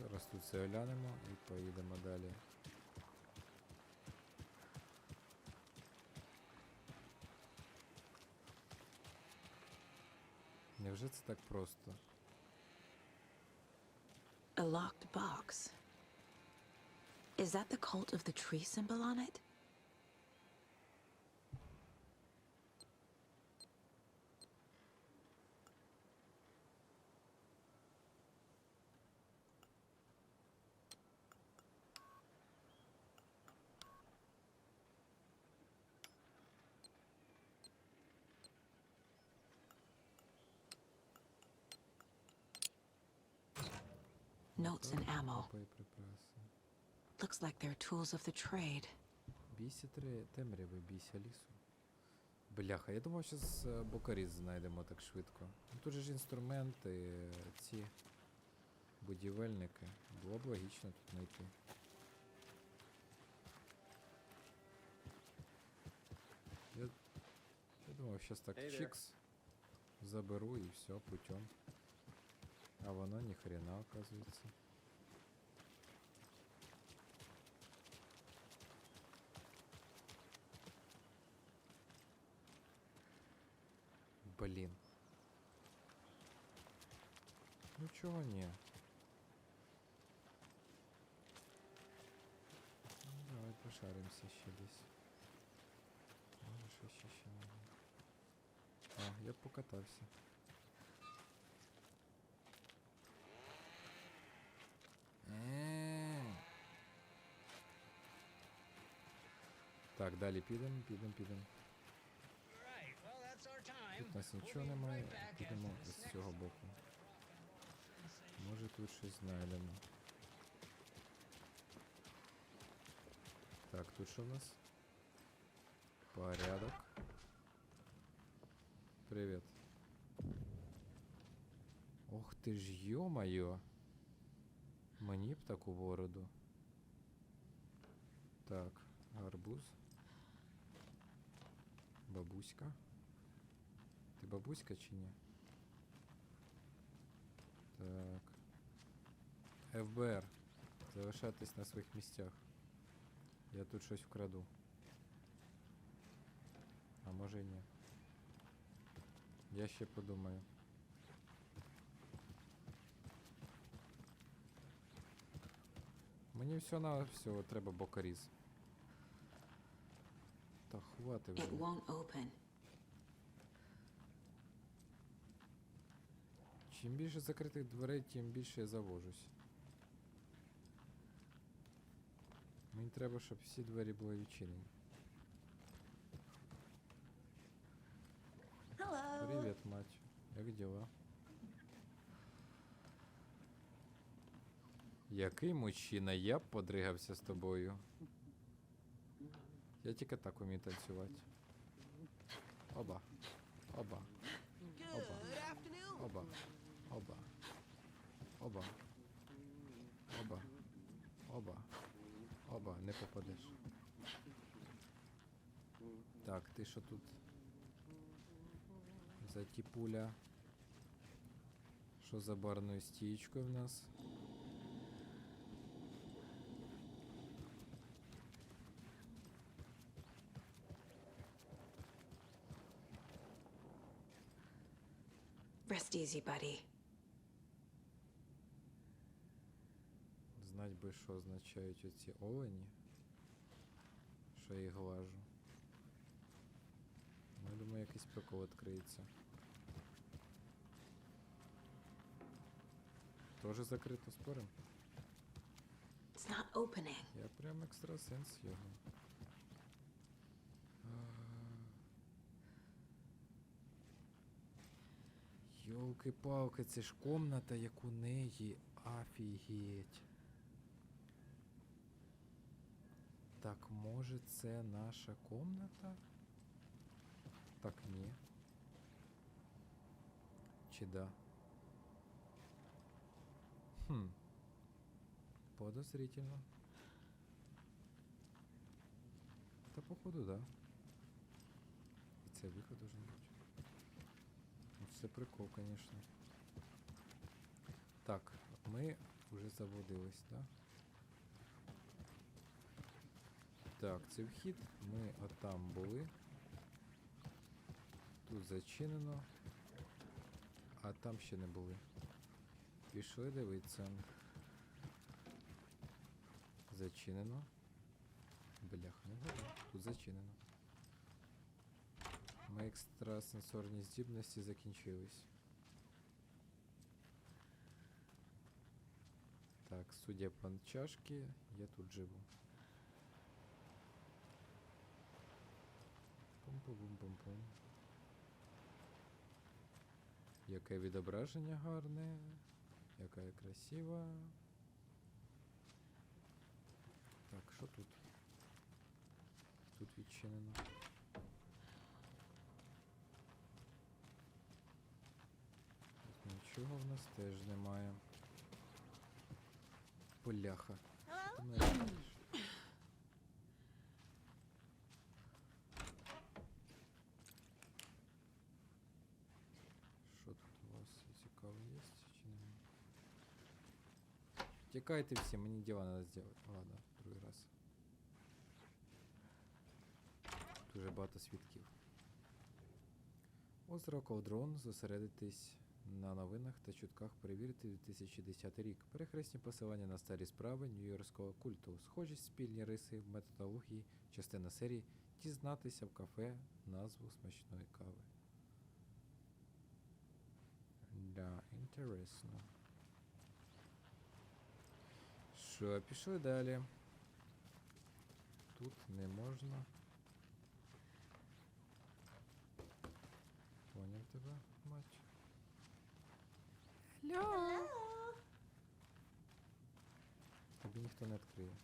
Зараз тут все оглянемо і поїдемо далі. Невже це так просто? A locked box. Is that the cult of the tree symbol on it? Notes and ammo. Боєприпаси. Looks like they're tools of the trade. Бійся темряви, бійся лісу. Бляха, я думав, зараз бокаріз знайдемо так швидко. Ну, тут же ж інструменти, ці будівельники. Було б логічно тут знайти. Я думав, зараз так чикс. Заберу і все, путем. А воно ні хрена, оказується. Блін. Ну чого ні? Ну, давай пошаримося ще десь. Може що ще не. А, я б покатався. Так, далі підемо. Тут у нас нічого немає, підемо з цього боку. Може тут щось знайдемо. Так, тут що в нас? Порядок. Привіт. Ох ти ж, йо-моє. Мені б таку бороду. Так, гарбуз. Бабуська. бабуська чи ні? Так. ФБР. Залишайтесь на своїх місцях. Я тут щось вкраду. А може і ні. Я ще подумаю. Мені всього треба бокаріз. Та хвати вже. It won't open. Чим більше закритих дверей, тим більше я завожусь. Мені треба, щоб всі двері були відчинені. Hello. Привіт, мать. Як діла? Який мужчина, я б подригався з тобою. Я тільки так вмію танцювати. Оба. Оба. Оба. Оба. Оба. Оба. Оба. Оба. Оба, не попадеш. Так, ти що тут? За тіпуля. Що за барною стієчкою в нас? Rest easy, buddy. Знать би, що означають оці олені. Що я їх глажу. Ну, я думаю, якийсь прикол відкриється. Тоже закрито, спорим? It's not opening. Я прям екстрасенс його. Йолки-палки, це ж комната, як у неї. Офігеть. Так, може це наша комната? Так, ні. Чи да? Подозрительно. Та походу, да. І це виход должен бути. Ну, це прикол, конечно. Так, ми вже заводились, да? Так, це вхід. Ми отам були. Тут зачинено. А там ще не були. Пішли дивитися. Зачинено. Бляха, не года. Тут зачинено. Мої екстрасенсорні здібності закінчились. Так, судя по чашки, я тут живу. Пум-пум-пум-пум. Яке відображення гарне. Яка я красива. Так, що тут? Тут відчинено. Тут нічого в нас теж немає. Бляха. Ти мене бачиш? Що тут у вас цікаво є чи немає? Тікайте всі, мені діла треба зробити. Ладно, другий раз. Дуже багато свідків. Озеро Ковдрон. Зосередитись на новинах та чутках, перевірити 2010 рік. Перехресні посилання на старі справи нью-йоркського культу. Схожість, спільні риси в методології, частина серії. Дізнатися в кафе назву смачної кави. Да, інтересно. Що, пішли далі. Тут не можна. Поняв тебе, мать. Hello. Тобі ніхто не відкриє.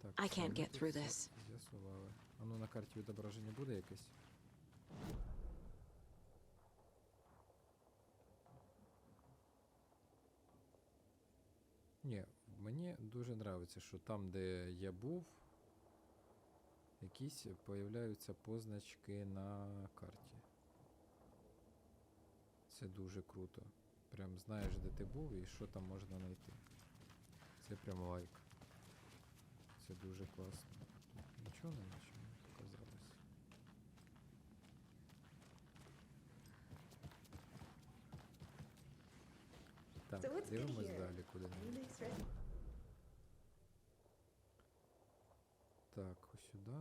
Так, I все, can't ми get тут through все this. з'ясували. А ну на карті відображення буде якесь? Ні, мені дуже подобається, що там, де я був, якісь появляються позначки на карті. Це дуже круто. Прям знаєш, де ти був і що там можна знайти. Це прям лайк. Це дуже класно. Нічого не показалось. Так, So what's good дивимось here? далі куди-небудь. Nice rest. Так, ось сюди.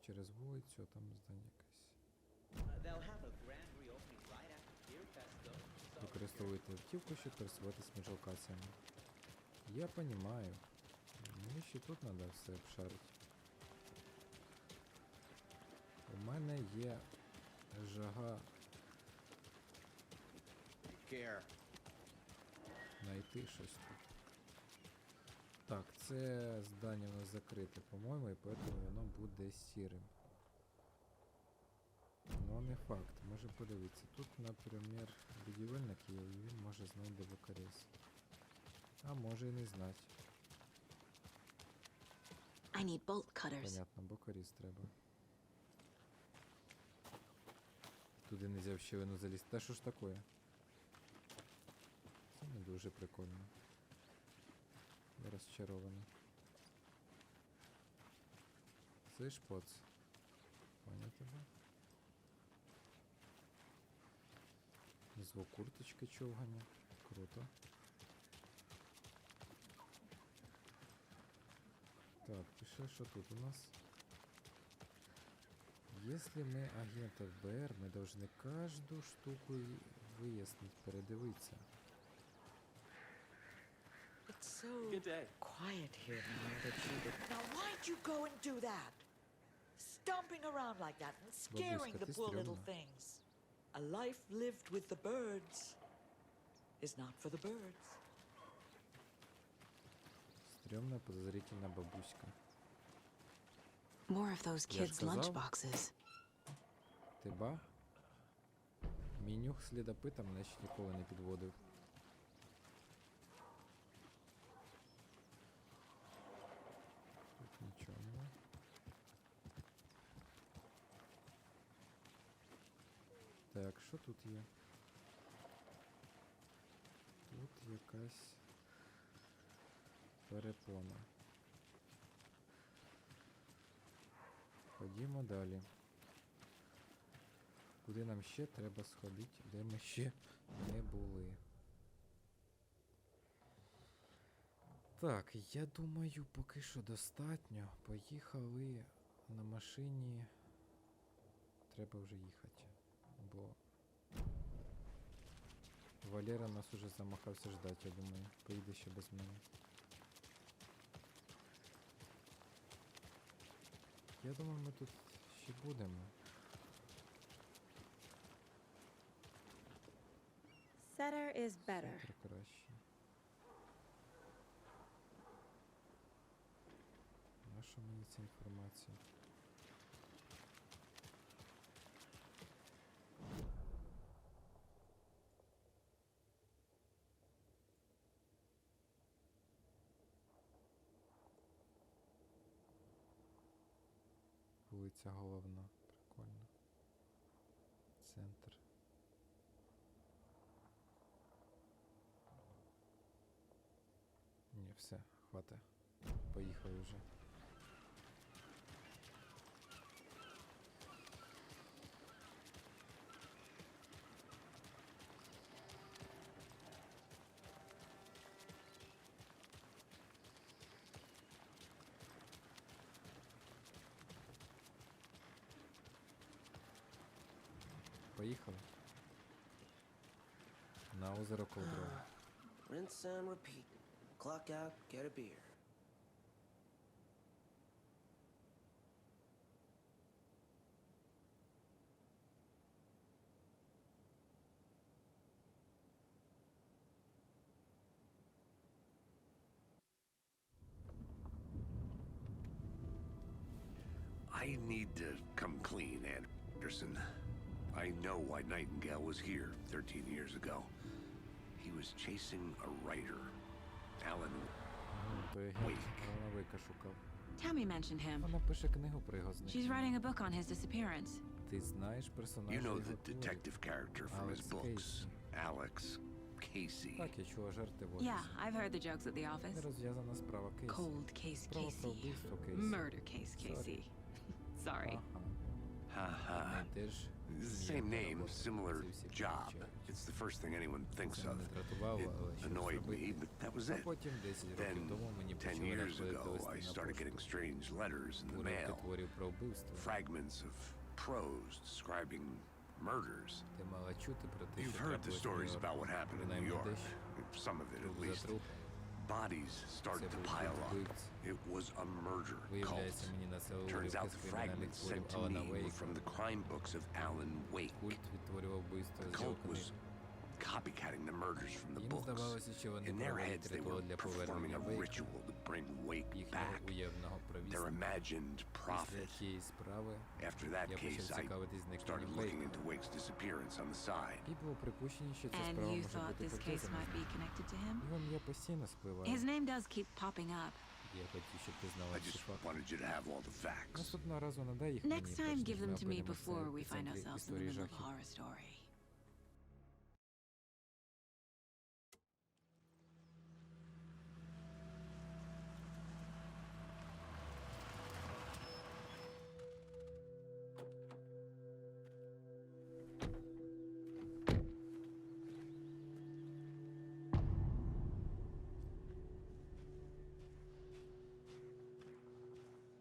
Через вулицю, там здання якесь. They'll have a grand reopening right after Beer Fest, though. Використовуйте автівку, щоб пересуватись між локаціями. Я понімаю. Мені ще тут треба все обшарити. У мене є жага знайти щось тут. Так, це здання у нас закрите, по-моєму, і тому воно буде сірим. Ну, не факт. Можемо подивитися. Тут, наприклад, будівельник є, і він може знати, де ВКРС. А може і не знати. I need bolt cutters. Понятно, бокоріз треба. Туди нельзя в щілину залізти. Та що ж таке? Це не дуже прикольно. Я розчарований. Це ж поц. Понял тебе? Звук курточки човганя. Круто. Так, пиши, что тут у нас. Если мы агент ФБР, мы должны каждую штуку выяснить, передивиться. It's so Good day. quiet here now that now why'd you go and do that? Stomping around like that and scaring the poor little things. A life lived with the birds is not for the birds. Стрёмная, подозрительная бабуська. More of those Я ж kids' сказав. lunchboxes. Ти ба? Мій нюх слідопита мене ще ніколи не підводив. Тут нічого нема. Так, що тут є? Тут якась перепона. Ходімо далі. Куди нам ще треба сходити, де ми ще не були. Так, я думаю, поки що достатньо. Поїхали на машині. Треба вже їхати. Бо Валера нас уже замахався ждать, я думаю. Поїде ще без мене. Я думаю, ми тут ще будемо. Setter is better. Супер краще. Наша мені ця інформація? Вулиця Головна. Прикольно. Центр. Ні, все, хватить. Поїхали вже. Поїхали. На озеро Ковдрове. Rinse and repeat. Clock out, get a beer. I need to come clean, Anderson. I know why Nightingale was here 13 years ago. He was chasing a writer, Alan Wake. Tammy mentioned him. Вона пише книгу про його She's зникнення. writing a book on his disappearance. Ти знаєш персонажа You know його the творів? detective character from his Alex books, Casey. Alex Casey. Так, я чула жарти в Yeah, офісі. I've heard the jokes at the office. Нерозв'язана справа Кейсі. Cold case Справа про Casey. вбивство Кейсі. Murder case Casey. Sorry. Haha. Одне й те ж Same ім'я name, роботи. similar Це всі job. помічають. It's the first thing anyone thinks Це of. мене дратувало, It але що annoyed me, зробити? but that was А it. потім 10 років Then, тому мені 10 почали years надходити ago, листи I на started getting пошту. strange letters in the Уривки mail. творів про вбивство. Fragments of prose describing murders. Ти мала чути про те, You've що heard the трапилось в stories Нью-Йорку. about what happened in New Принаймні York. дещо. Some of it, at Труп за least. трупом. Bodies started Це to був pile культ up. вбивць. It was a murder cult. Виявляється, мені населили Turns уривки out з the кримінальних fragments творів sent to Алана me were Вейка. from the crime books of Alan Wake. Культ відтворював вбивство The з cult його was книг. copycatting the murders from the Їм books. здавалося, що вони In their проводять heads, they ритуал were для performing повернення a Вейка, ritual to bring Wake їхнього back. уявного Their провісника. imagined Після prophet. тієї справи After that я case, почав I цікавитись started зникненням looking Вейка. into Wake's disappearance on the side. І було припущення, що ця And справа you може thought бути this case пов'язана might з be ним. connected to him? Його ім'я постійно спливає. His name does keep popping up. Я хотів, щоб ти знала I ці just факти. wanted you to have all the facts. Наступного разу надай їх мені, Next перш time, ніж give ми them to me опинимося before в we find епіцентрі ourselves in the історії middle of a жахів. horror story.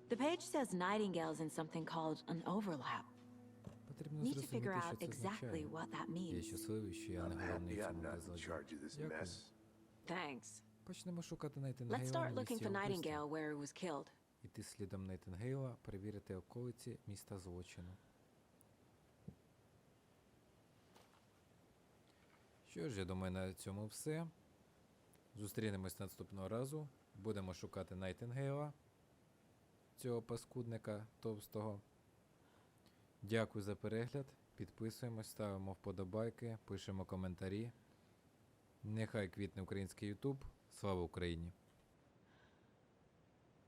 The page says Nightingale's in something called an overlap. Потрібно Need to figure зрозуміти, out що це означає. exactly what that Я means. щасливий, що я не I'm головний в happy I'm цьому not in безладі. charge of this Дякую. mess. Thanks. Почнемо шукати Let's Найтінгейла start на looking місці for вбивства. Nightingale where he was killed. Іти слідом Найтінгейла, перевірити околиці міста злочину. Що ж, я думаю, на цьому все. Зустрінемось наступного разу. Будемо шукати Найтінгейла, цього паскудника товстого. Дякую за перегляд. Підписуємось, ставимо вподобайки, пишемо коментарі. Нехай квітне український YouTube. Слава Україні!